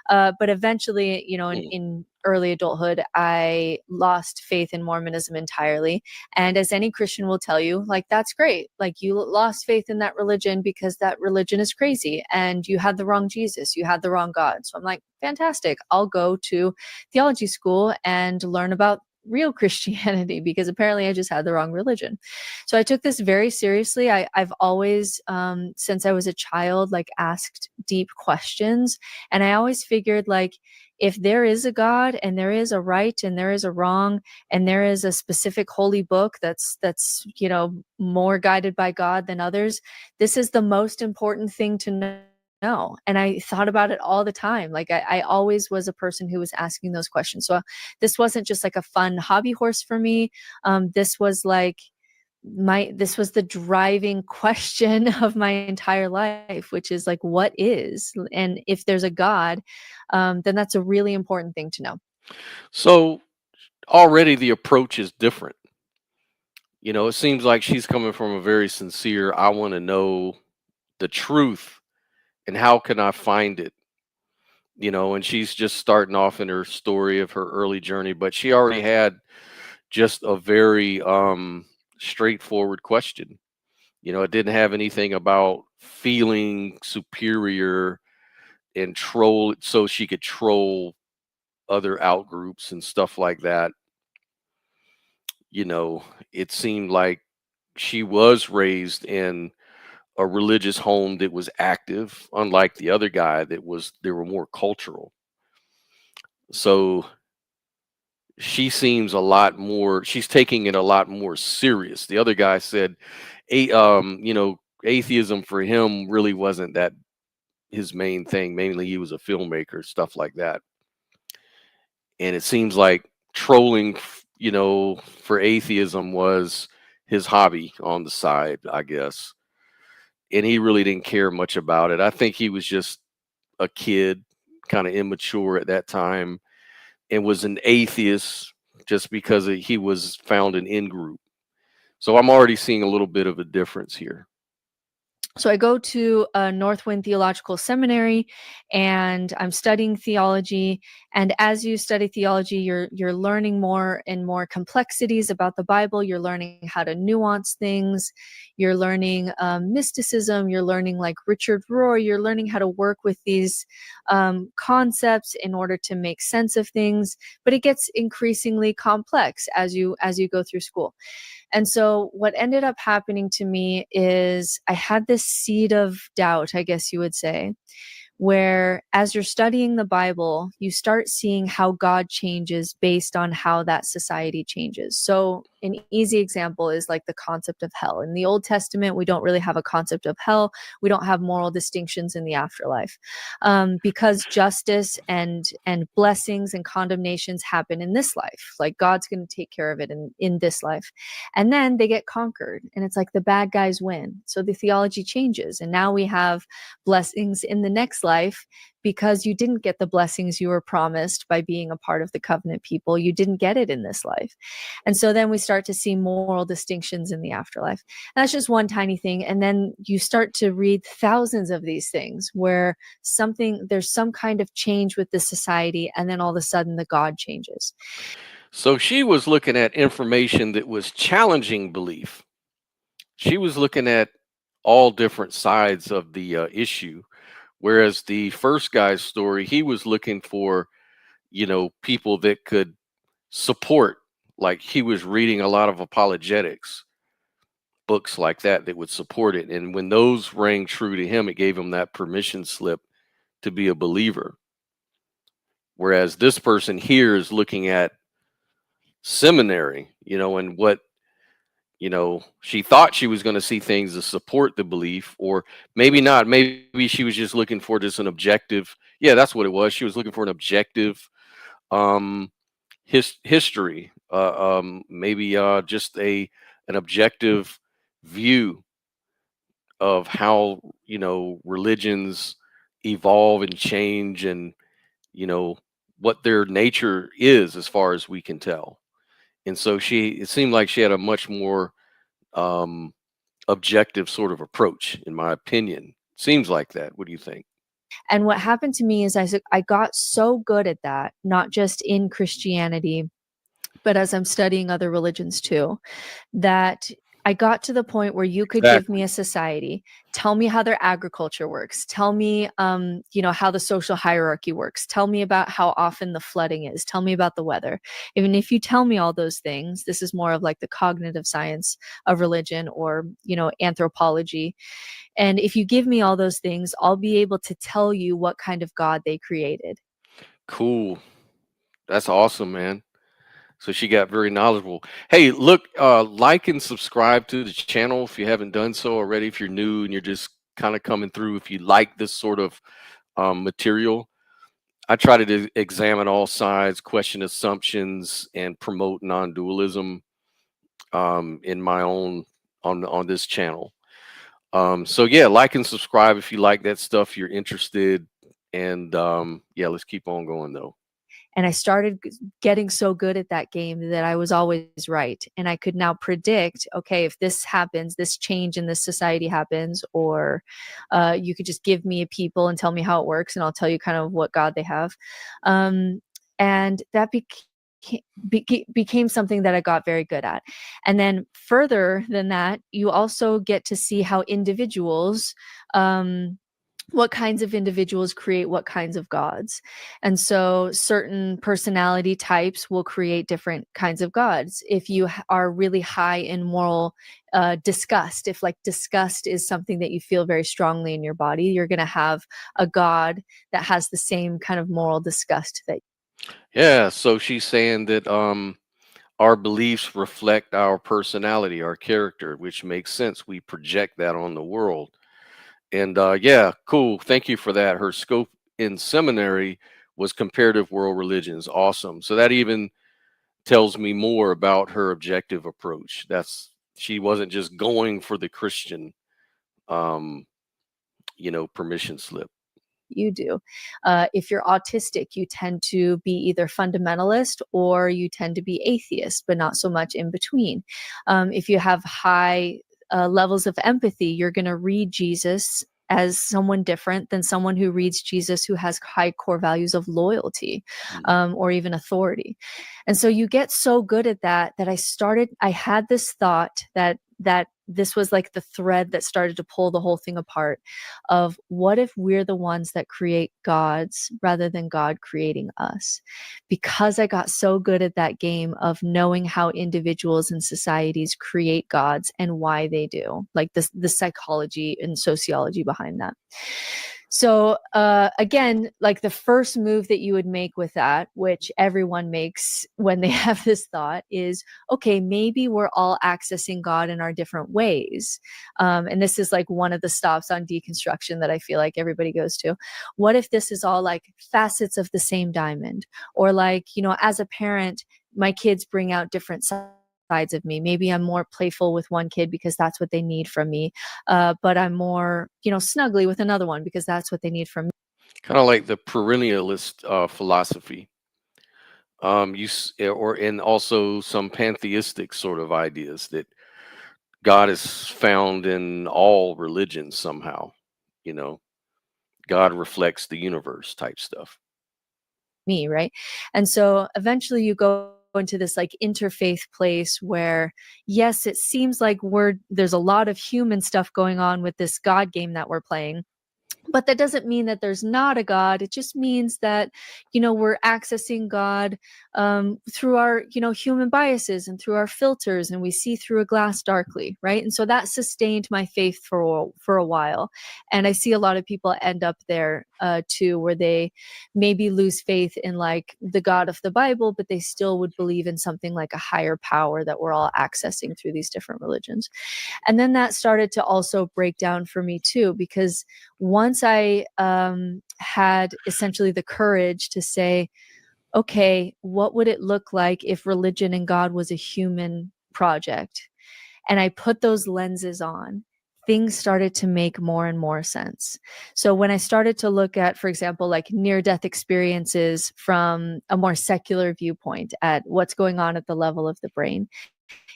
But eventually, you know, in early adulthood, I lost faith in Mormonism entirely. And as any Christian will tell you, like, that's great. Like, you lost faith in that religion because that religion is crazy and you had the wrong Jesus, you had the wrong God. So I'm like, fantastic. I'll go to theology school and learn about real Christianity because apparently I just had the wrong religion. So I took this very seriously. I've always, since I was a child, like asked deep questions. And I always figured like, if there is a God and there is a right and there is a wrong and there is a specific holy book that's, you know, more guided by God than others, this is the most important thing to know. No. And I thought about it all the time. Like I always was a person who was asking those questions. So this wasn't just like a fun hobby horse for me. This was like this was the driving question of my entire life, which is like, what is? And if there's a God, then that's a really important thing to know. So already the approach is different. You know, it seems like she's coming from a very sincere, I want to know the truth and how can I find it? You know, and she's just starting off in her story of her early journey, but she already had just a very straightforward question. You know, it didn't have anything about feeling superior and troll so she could troll other out groups and stuff like that. You know, it seemed like she was raised in a religious home that was active, unlike the other guy they were more cultural. So she's taking it a lot more serious. The other guy said, you know, atheism for him really wasn't that his main thing. Mainly he was a filmmaker, stuff like that. And it seems like trolling, you know, for atheism was his hobby on the side, I guess. And he really didn't care much about it. I think he was just a kid, kind of immature at that time, and was an atheist just because he was found an in-group. So I'm already seeing a little bit of a difference here. So I go to Northwind Theological Seminary and I'm studying theology. And as you study theology, you're learning more and more complexities about the Bible. You're learning how to nuance things. You're learning mysticism. You're learning like Richard Rohr. You're learning how to work with these concepts in order to make sense of things. But it gets increasingly complex as you go through school. And so what ended up happening to me is I had this seed of doubt, I guess you would say, where as you're studying the Bible, you start seeing how God changes based on how that society changes. So an easy example is like the concept of hell. In the Old Testament, we don't really have a concept of hell. We don't have moral distinctions in the afterlife because justice and blessings and condemnations happen in this life. Like God's going to take care of it in this life. And then they get conquered and it's like the bad guys win. So the theology changes. And now we have blessings in the next life because you didn't get the blessings you were promised by being a part of the covenant people. You didn't get it in this life. And so then we start to see moral distinctions in the afterlife. And that's just one tiny thing. And then you start to read thousands of these things where there's some kind of change with the society. And then all of a sudden the God changes. So she was looking at information that was challenging belief. She was looking at all different sides of the issue. Whereas the first guy's story, he was looking for, you know, people that could support, like he was reading a lot of apologetics books like that would support it. And when those rang true to him, it gave him that permission slip to be a believer. Whereas this person here is looking at seminary, and what, she thought she was going to see things to support the belief, or maybe not. Maybe she was just looking for just an objective. Yeah, that's what it was. She was looking for an objective history, maybe just an objective view of how religions evolve and change, and what their nature is as far as we can tell. And so it seemed like she had a much more objective sort of approach, in my opinion. Seems like that. What do you think? And what happened to me is I got so good at that, not just in Christianity, but as I'm studying other religions too, that I got to the point where you could give me a society, tell me how their agriculture works, tell me, how the social hierarchy works, tell me about how often the flooding is, tell me about the weather. Even if you tell me all those things, this is more of like the cognitive science of religion, or, anthropology. And if you give me all those things, I'll be able to tell you what kind of God they created. Cool. That's awesome, man. So she got very knowledgeable. Hey, look, like and subscribe to the channel if you haven't done so already. If you're new and you're just kind of coming through, if you like this sort of material, I try to examine all sides, question assumptions, and promote non-dualism in my own on this channel. So yeah, like and subscribe if you like that stuff, you're interested, and yeah, let's keep on going though. And I started getting so good at that game that I was always right. And I could now predict, okay, if this happens, this change in this society happens, or you could just give me a people and tell me how it works, and I'll tell you kind of what God they have. And that became something that I got very good at. And then further than that, you also get to see how individuals, what kinds of individuals create what kinds of gods. And so certain personality types will create different kinds of gods. If you are really high in moral disgust, if like disgust is something that you feel very strongly in your body, you're going to have a god that has the same kind of moral disgust that. Yeah, so she's saying that our beliefs reflect our personality, our character, which makes sense. We project that on the world. And yeah, cool. Thank you for that. Her scope in seminary was comparative world religions. Awesome. So that even tells me more about her objective approach. She wasn't just going for the Christian, permission slip. You do. If you're autistic, you tend to be either fundamentalist or you tend to be atheist, but not so much in between. If you have high levels of empathy, you're going to read Jesus as someone different than someone who reads Jesus who has high core values of loyalty, or even authority. And so you get so good at that I had this thought that this was like the thread that started to pull the whole thing apart, of what if we're the ones that create gods rather than God creating us? Because I got so good at that game of knowing how individuals and societies create gods and why they do, like the psychology and sociology behind that. So again, like the first move that you would make with that, which everyone makes when they have this thought, is, okay, maybe we're all accessing God in our different ways. And this is like one of the stops on deconstruction that I feel like everybody goes to. What if this is all like facets of the same diamond? Or like, as a parent, my kids bring out different sides of me. Maybe I'm more playful with one kid because that's what they need from me, but I'm more snuggly with another one because that's what they need from me. Kind of like the perennialist philosophy, and also some pantheistic sort of ideas that God is found in all religions somehow. God reflects the universe type stuff. Me, right? And so eventually you go into this like interfaith place where, yes, it seems like there's a lot of human stuff going on with this God game that we're playing, But that doesn't mean that there's not a God. It just means that, we're accessing God through our, human biases and through our filters, and we see through a glass darkly, right? And so that sustained my faith for a while. And I see a lot of people end up there too, where they maybe lose faith in like the God of the Bible, but they still would believe in something like a higher power that we're all accessing through these different religions. And then that started to also break down for me too, because once I had essentially the courage to say, okay, what would it look like if religion and God was a human project? And I put those lenses on, things started to make more and more sense. So when I started to look at, for example, like near-death experiences from a more secular viewpoint at what's going on at the level of the brain,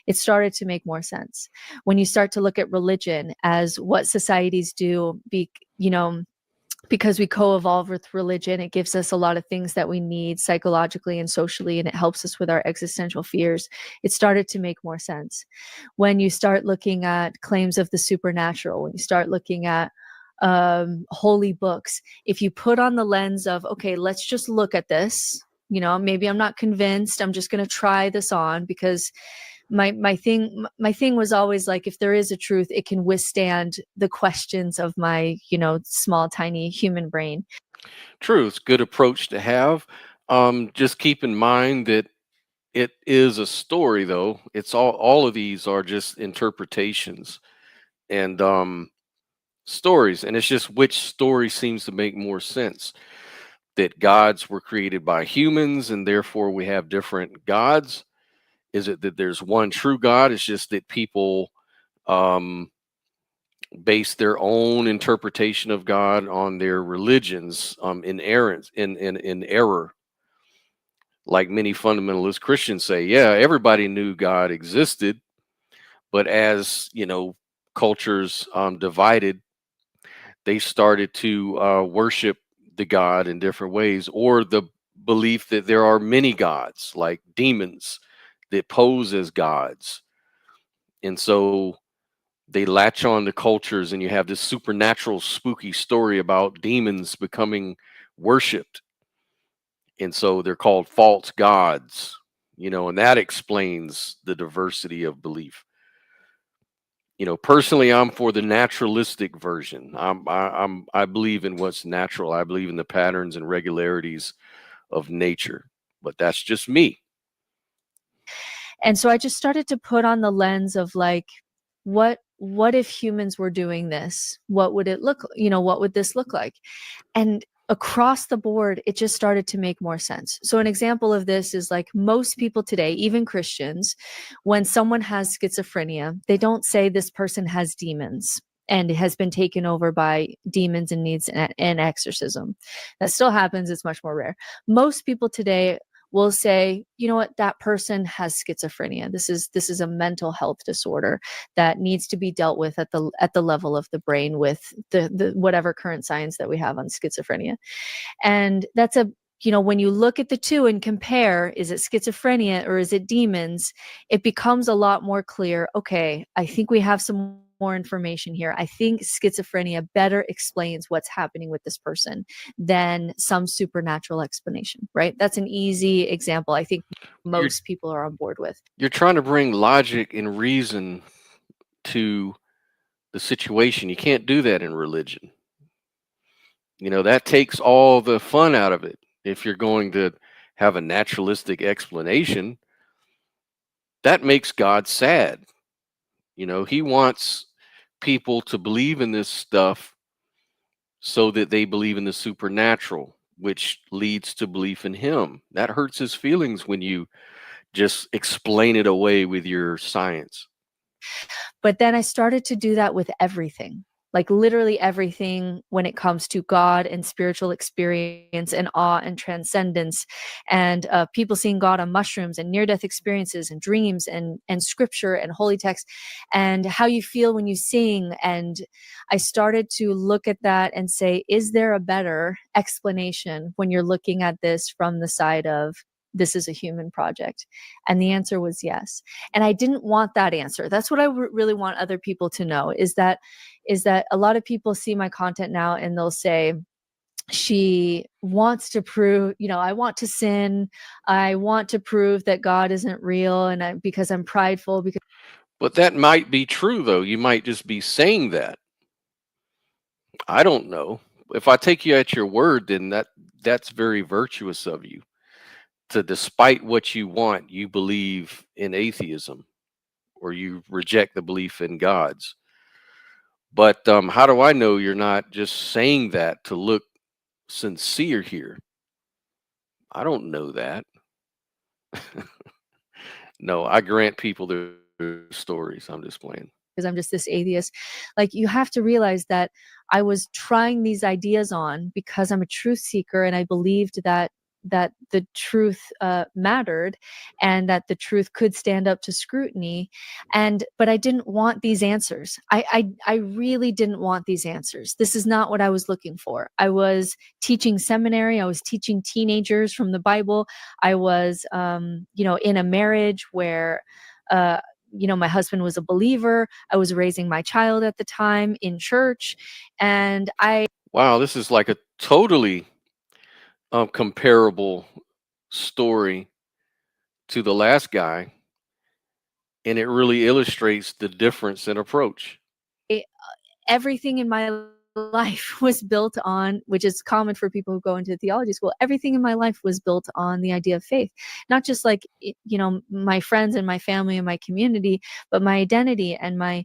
it started to make more sense. When you start to look at religion as what societies do, because we co-evolve with religion, it gives us a lot of things that we need psychologically and socially, and it helps us with our existential fears. It started to make more sense. When you start looking at claims of the supernatural, when you start looking at holy books, if you put on the lens of, okay, let's just look at this, maybe I'm not convinced, I'm just going to try this on, because my thing was always like, if there is a truth, it can withstand the questions of my, small, tiny human brain. Truth, good approach to have. Just keep in mind that it is a story, though. It's all of these are just interpretations and stories, and it's just which story seems to make more sense. That gods were created by humans, and therefore we have different gods. Is it that there's one true God? It's just that people base their own interpretation of God on their religions in error. Like many fundamentalist Christians say, yeah, everybody knew God existed, but as cultures divided, they started to worship the God in different ways, or the belief that there are many gods, like demons that pose as gods. And so they latch on to cultures, and you have this supernatural spooky story about demons becoming worshipped, and so they're called false gods, and that explains the diversity of belief. Personally, I'm for the naturalistic version. I believe in what's natural. I believe in the patterns and regularities of nature, but that's just me. And so I just started to put on the lens of like, what if humans were doing this? What would it look, what would this look like? And across the board, it just started to make more sense. So an example of this is like most people today, even Christians, when someone has schizophrenia, they don't say this person has demons and has been taken over by demons and needs an exorcism. That still happens. It's much more rare. Most people today will say, you know what, that person has schizophrenia. This is a mental health disorder that needs to be dealt with at the level of the brain with the whatever current science that we have on schizophrenia. And that's when you look at the two and compare, is it schizophrenia or is it demons? It becomes a lot more clear. Okay, I think we have some more information here. I think schizophrenia better explains what's happening with this person than some supernatural explanation, right? That's an easy example I think most people are on board with. You're trying to bring logic and reason to the situation. You can't do that in religion. That takes all the fun out of it. If you're going to have a naturalistic explanation, that makes God sad. He wants people to believe in this stuff so that they believe in the supernatural, which leads to belief in him. That hurts his feelings when you just explain it away with your science. But then I started to do that with everything. Like literally everything when it comes to God and spiritual experience and awe and transcendence and people seeing God on mushrooms and near-death experiences and dreams and scripture and holy text and how you feel when you sing. And I started to look at that and say, is there a better explanation when you're looking at this from the side of this is a human project? And the answer was yes. And I didn't want that answer. That's what I really want other people to know, is that a lot of people see my content now and they'll say, she wants to prove, I want to sin. I want to prove that God isn't real. And because I'm prideful, because. But that might be true, though. You might just be saying that. I don't know. If I take you at your word, then that's very virtuous of you. To, despite what you want, you believe in atheism, or you reject the belief in gods. But how do I know you're not just saying that to look sincere here? I don't know that. No, I grant people their stories. I'm just playing. Because I'm just this atheist. Like, you have to realize that I was trying these ideas on because I'm a truth seeker, and I believed that the truth mattered, and that the truth could stand up to scrutiny. But I didn't want these answers. I really didn't want these answers. This is not what I was looking for. I was teaching seminary. I was teaching teenagers from the Bible. I was, in a marriage where, my husband was a believer. I was raising my child at the time in church, and Wow, this is like a totally comparable story to the last guy, and it really illustrates the difference in approach. Everything in my life was built on, which is common for people who go into theology school, everything in my life was built on the idea of faith. Not just like, my friends and my family and my community, but my identity and my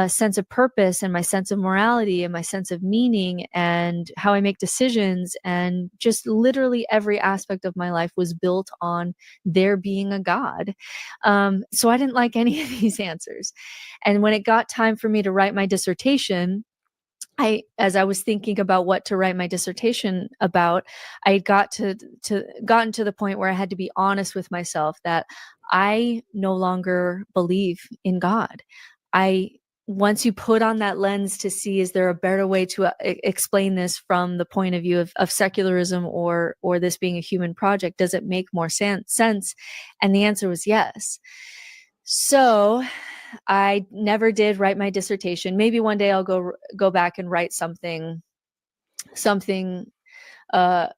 sense of purpose and my sense of morality and my sense of meaning and how I make decisions, and just literally every aspect of my life was built on there being a God. So I didn't like any of these answers. And when it got time for me to write my dissertation, as I was thinking about what to write my dissertation about, I gotten to the point where I had to be honest with myself that I no longer believe in God. Once you put on that lens to see, is there a better way to explain this from the point of view of secularism or this being a human project? Does it make more sense? And the answer was yes. So I never did write my dissertation. Maybe one day I'll go back and write something. I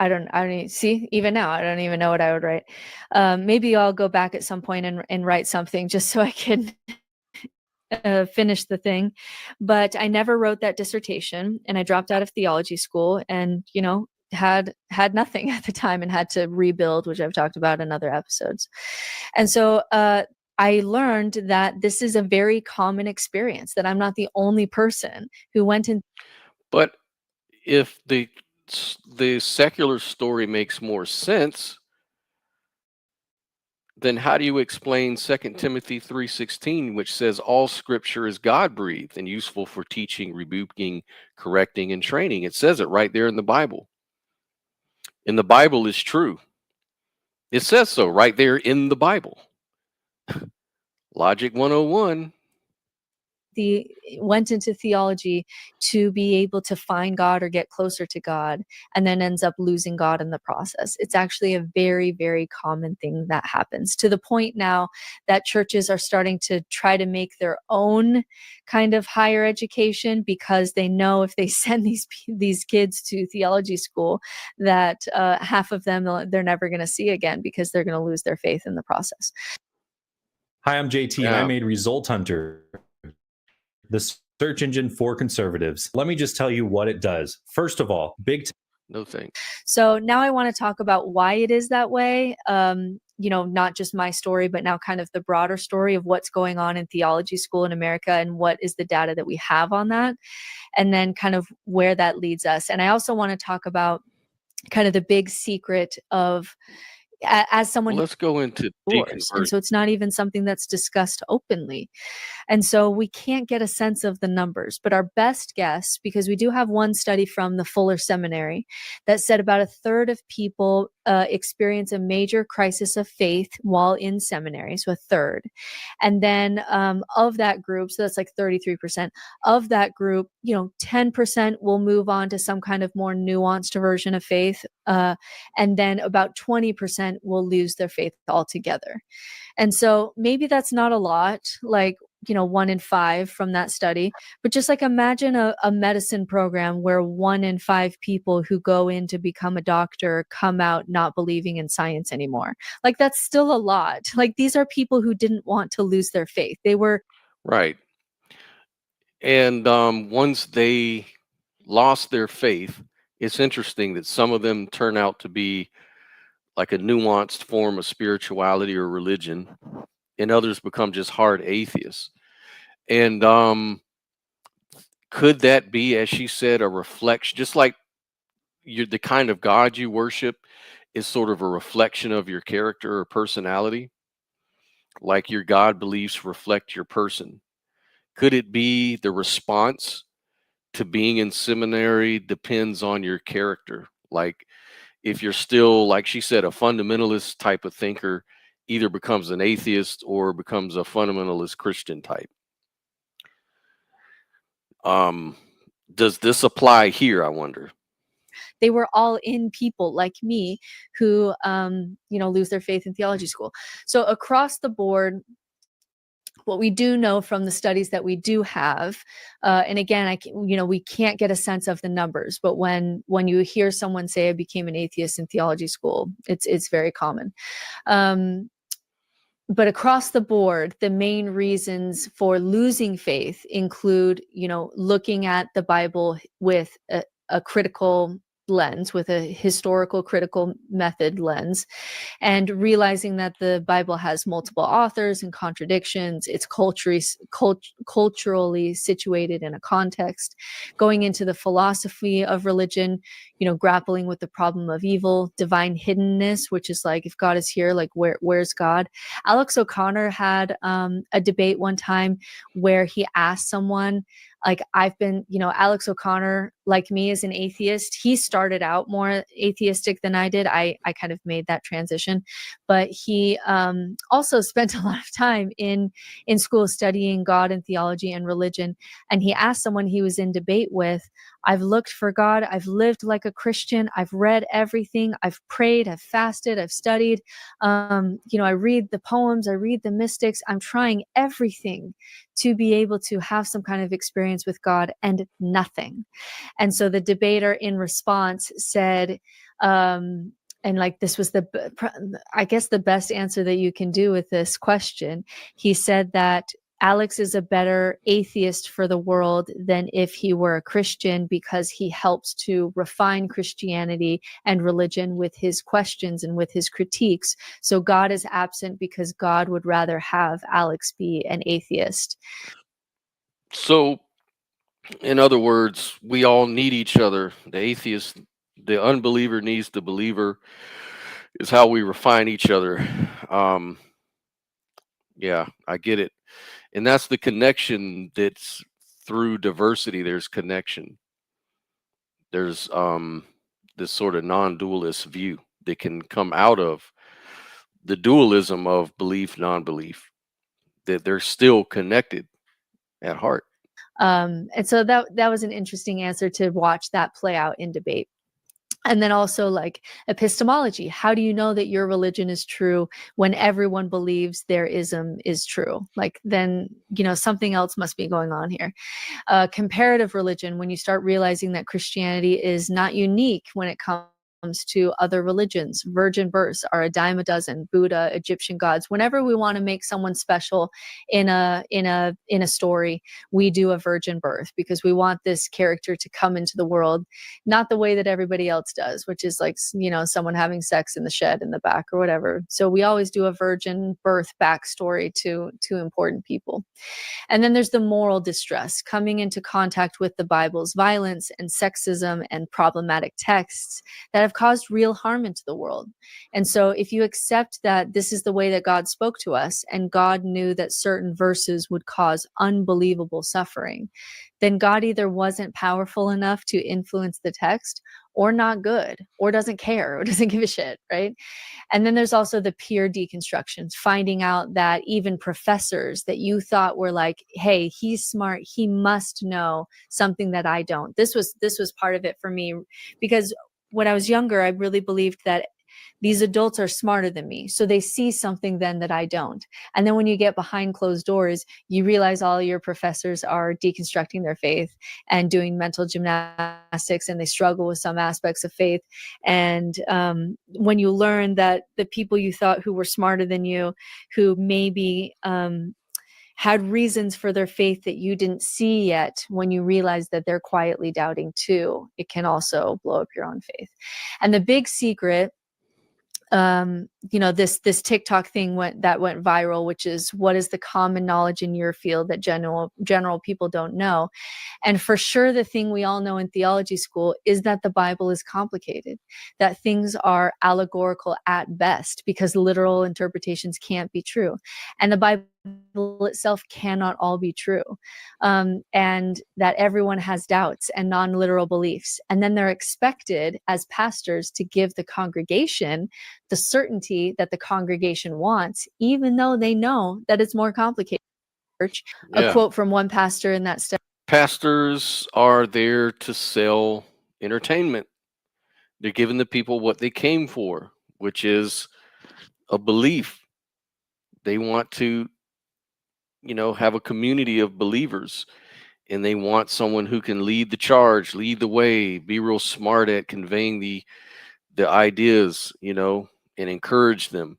don't see, even now I don't even know what I would write. Maybe I'll go back at some point and write something just so I can finish the thing. But I never wrote that dissertation, and I dropped out of theology school, and had nothing at the time and had to rebuild, which I've talked about in other episodes. And so I learned that this is a very common experience, that I'm not the only person who went in. But if the secular story makes more sense, then how do you explain 2 Timothy 3:16, which says all scripture is God-breathed and useful for teaching, rebuking, correcting, and training? It says it right there in the Bible. And the Bible is true. It says so right there in the Bible. Logic 101. Went into theology to be able to find God or get closer to God, and then ends up losing God in the process. It's actually a very, very common thing that happens, to the point now that churches are starting to try to make their own kind of higher education, because they know if they send these kids to theology school, that half of them they're never going to see again, because they're going to lose their faith in the process. Hi, I'm JT, and I made Result Hunter, the search engine for conservatives. Let me just tell you what it does. First of all, no thanks. So now I want to talk about why it is that way. Not just my story, but now kind of the broader story of what's going on in theology school in America, and what is the data that we have on that, and then kind of where that leads us. And I also want to talk about kind of the big secret of, as someone, let's go into deconversion. And so it's not even something that's discussed openly. And so we can't get a sense of the numbers, but our best guess, because we do have one study from the Fuller Seminary that said about a third of people experience a major crisis of faith while in seminary, so a third. And then of that group, so that's like 33%, of that group, 10% will move on to some kind of more nuanced version of faith, and then about 20% will lose their faith altogether. And so maybe that's not a lot, like 1 in 5 from that study, but just like imagine a medicine program where 1 in 5 people who go in to become a doctor come out not believing in science anymore. Like, that's still a lot. Like, these are people who didn't want to lose their faith. They were Right. And once they lost their faith, it's interesting that some of them turn out to be like a nuanced form of spirituality or religion, and others become just hard atheists. And could that be, as she said, a reflection, just like the kind of God you worship is sort of a reflection of your character or personality, like your God beliefs reflect your person? Could it be the response to being in seminary depends on your character? Like, if you're still, like she said, a fundamentalist type of thinker, either becomes an atheist or becomes a fundamentalist Christian type. Does this apply here, I wonder? They were all in people like me who, lose their faith in theology school. So across the board, what we do know from the studies that we do have, and again, we can't get a sense of the numbers, but when you hear someone say I became an atheist in theology school, it's very common. But across the board, the main reasons for losing faith include, looking at the Bible with a critical lens, with a historical critical method lens, and realizing that the Bible has multiple authors and contradictions. It's culturally situated in a context. Going into the philosophy of religion, grappling with the problem of evil, divine hiddenness, which is like, if God is here, like where's God? Alex O'Connor had a debate one time where he asked someone, like, Alex O'Connor, like me, is an atheist. He started out more atheistic than I did. I kind of made that transition, but he also spent a lot of time in school studying God and theology and religion. And he asked someone he was in debate with, I've looked for God. I've lived like a Christian. I've read everything. I've prayed. I've fasted. I've studied. I read the poems. I read the mystics. I'm trying everything to be able to have some kind of experience with God, and nothing. And so the debater in response said, and like, this was I guess the best answer that you can do with this question. He said that Alex is a better atheist for the world than if he were a Christian, because he helps to refine Christianity and religion with his questions and with his critiques. So God is absent because God would rather have Alex be an atheist. So, in other words, we all need each other. The atheist, the unbeliever needs the believer, is how we refine each other. Yeah, I get it. And that's the connection. That's through diversity, there's connection. There's this sort of non-dualist view that can come out of the dualism of belief, non-belief, that they're still connected at heart. And so that was an interesting answer to watch that play out in debate. And then also, like, epistemology. How do you know that your religion is true when everyone believes their ism is true? Like, then, something else must be going on here. Comparative religion, when you start realizing that Christianity is not unique when it comes to other religions. Virgin births are a dime a dozen. Buddha, Egyptian gods. Whenever we want to make someone special in a story, we do a virgin birth, because we want this character to come into the world not the way that everybody else does, which is like, someone having sex in the shed in the back or whatever. So we always do a virgin birth backstory to important people. And then there's the moral distress, coming into contact with the Bible's violence and sexism and problematic texts that have have caused real harm into the world. And so if you accept that this is the way that God spoke to us, and God knew that certain verses would cause unbelievable suffering, then God either wasn't powerful enough to influence the text, or not good, or doesn't care, or doesn't give a shit, right? And then there's also the peer deconstructions, finding out that even professors that you thought were like, hey, he's smart, he must know something that I don't. This was part of it for me, because when I was younger, I really believed that these adults are smarter than me, so they see something then that I don't. And then when you get behind closed doors, you realize all your professors are deconstructing their faith and doing mental gymnastics, and they struggle with some aspects of faith. And when you learn that the people you thought who were smarter than you, who maybe had reasons for their faith that you didn't see yet, when you realize that they're quietly doubting too, it can also blow up your own faith. And the big secret, this TikTok thing went viral, which is, what is the common knowledge in your field that general people don't know? And for sure, the thing we all know in theology school is that the Bible is complicated, that things are allegorical at best, because literal interpretations can't be true. And the Bible itself cannot all be true. And that everyone has doubts and non-literal beliefs. And then they're expected as pastors to give the congregation the certainty that the congregation wants, even though they know that it's more complicated. A quote from one pastor in that study. Pastors are there to sell entertainment. They're giving the people what they came for, which is a belief. They want to, have a community of believers, and they want someone who can lead the charge, lead the way, be real smart at conveying the ideas, and encourage them,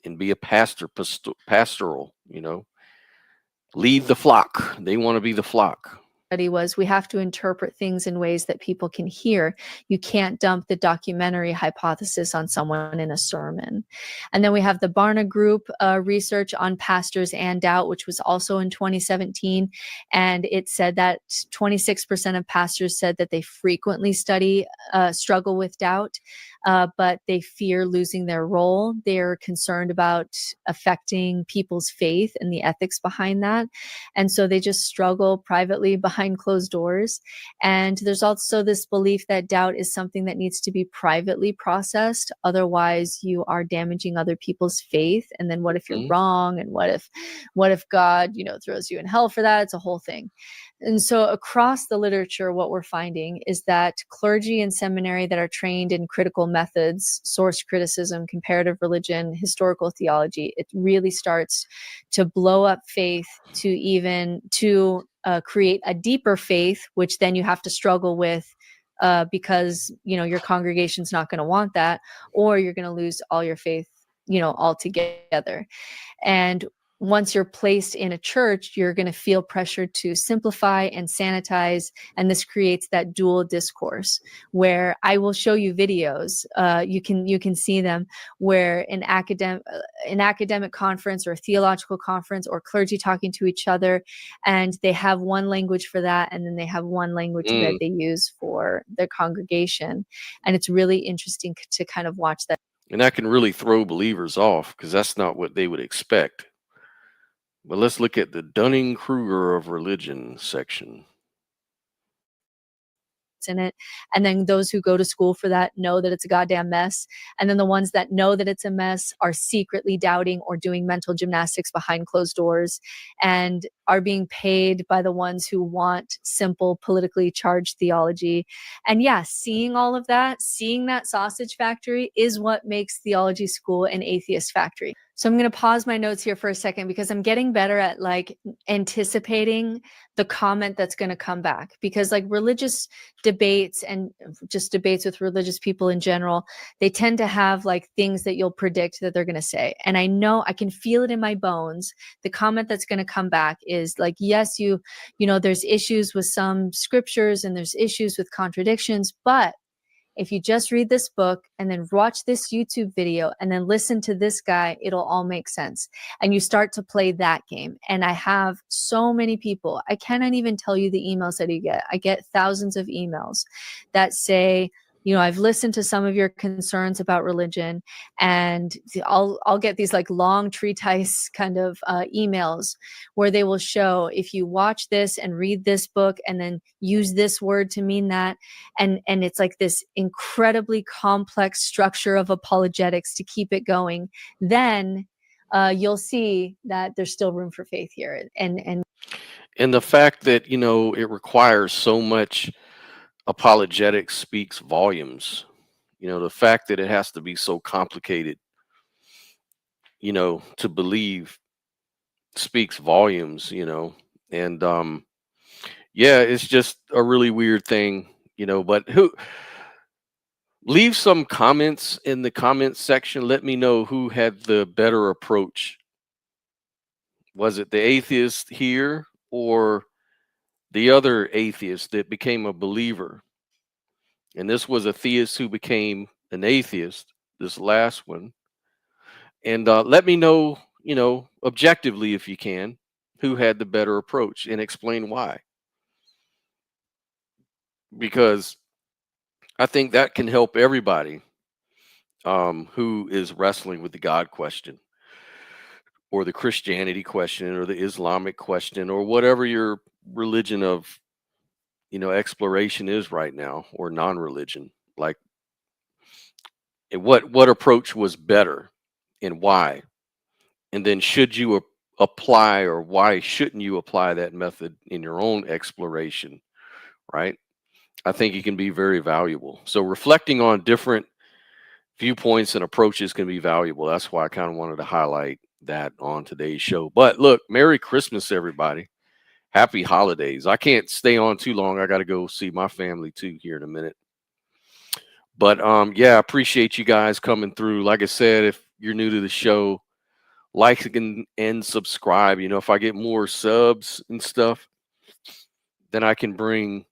and be a pastoral, lead the flock. They want to be the flock. Was, we have to interpret things in ways that people can hear. You can't dump the documentary hypothesis on someone in a sermon. And then we have the Barna Group research on pastors and doubt, which was also in 2017. And it said that 26% of pastors said that they frequently struggle with doubt, but they fear losing their role. They're concerned about affecting people's faith and the ethics behind that. And so they just struggle privately behind closed doors. And there's also this belief that doubt is something that needs to be privately processed. Otherwise, you are damaging other people's faith. And then what if you're wrong? And what if God, throws you in hell for that? It's a whole thing. And so across the literature, what we're finding is that clergy and seminary that are trained in critical methods, source criticism, comparative religion, historical theology, it really starts to blow up faith to create a deeper faith, which then you have to struggle with because, your congregation's not going to want that, or you're going to lose all your faith, altogether. And once you're placed in a church, you're going to feel pressured to simplify and sanitize. And this creates that dual discourse where I will show you videos. You can see them where an academic conference or a theological conference or clergy talking to each other, and they have one language for that. And then they have one language that they use for their congregation. And it's really interesting to kind of watch that. And that can really throw believers off, because that's not what they would expect. But let's look at the Dunning-Kruger of religion section. In it. And then those who go to school for that know that it's a goddamn mess. And then the ones that know that it's a mess are secretly doubting or doing mental gymnastics behind closed doors and are being paid by the ones who want simple, politically charged theology. And yeah, seeing all of that, seeing that sausage factory is what makes theology school an atheist factory. So I'm going to pause my notes here for a second, because I'm getting better at anticipating the comment that's going to come back, because religious debates and just debates with religious people in general, they tend to have things that you'll predict that they're going to say. And I know, I can feel it in my bones. The comment that's going to come back is yes, there's issues with some scriptures and there's issues with contradictions, but if you just read this book and then watch this YouTube video and then listen to this guy, it'll all make sense. And you start to play that game. And I have so many people, I cannot even tell you the emails that you get. I get thousands of emails that say, you know, I've listened to some of your concerns about religion, and I'll get these like long treatise kind of emails where they will show, if you watch this and read this book and then use this word to mean that, and it's like this incredibly complex structure of apologetics to keep it going, then you'll see that there's still room for faith here. And the fact that, you know, it requires so much apologetics speaks volumes. You know, the fact that it has to be so complicated, you know, to believe speaks volumes, you know. And yeah, it's just a really weird thing, you know. But leave some comments in the comments section. Let me know who had the better approach. Was it the atheist here or the other atheist that became a believer? And this was a theist who became an atheist, this last one. And let me know, you know, objectively, if you can, who had the better approach, and explain why. Because I think that can help everybody who is wrestling with the God question, or the Christianity question, or the Islamic question, or whatever your religion of, you know, exploration is right now, or non-religion. Like, what approach was better and why? And then should you apply, or why shouldn't you apply that method in your own exploration, right? I think it can be very valuable. So reflecting on different viewpoints and approaches can be valuable. That's why I kind of wanted to highlight that on today's show. But look, Merry Christmas, everybody. Happy holidays. I can't stay on too long. I got to go see my family too here in a minute. But yeah, I appreciate you guys coming through. Like I said, if you're new to the show, like and subscribe. You know, if I get more subs and stuff, then I can bring,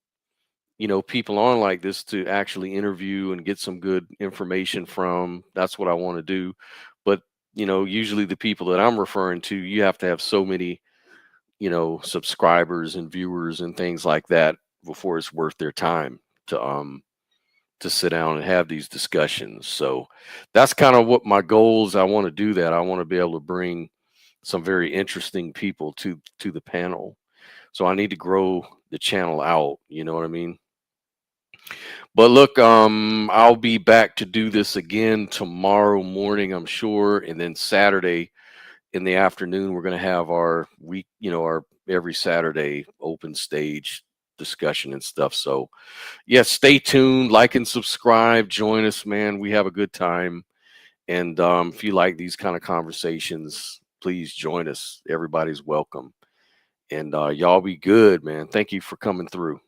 you know, people on like this to actually interview and get some good information from. That's what I want to do. But, you know, usually the people that I'm referring to, you have to have so many, you know, subscribers and viewers and things like that before it's worth their time to sit down and have these discussions. So that's kind of what my goals. I want to do that. I want to be able to bring some very interesting people to the panel. So I need to grow the channel out, you know what I mean? But look, I'll be back to do this again tomorrow morning, I'm sure, and then Saturday in the afternoon we're going to have our week, you know, our every Saturday open stage discussion and stuff. So yeah, stay tuned, like and subscribe, join us, man. We have a good time. And if you like these kind of conversations, please join us. Everybody's welcome. And y'all be good, man. Thank you for coming through.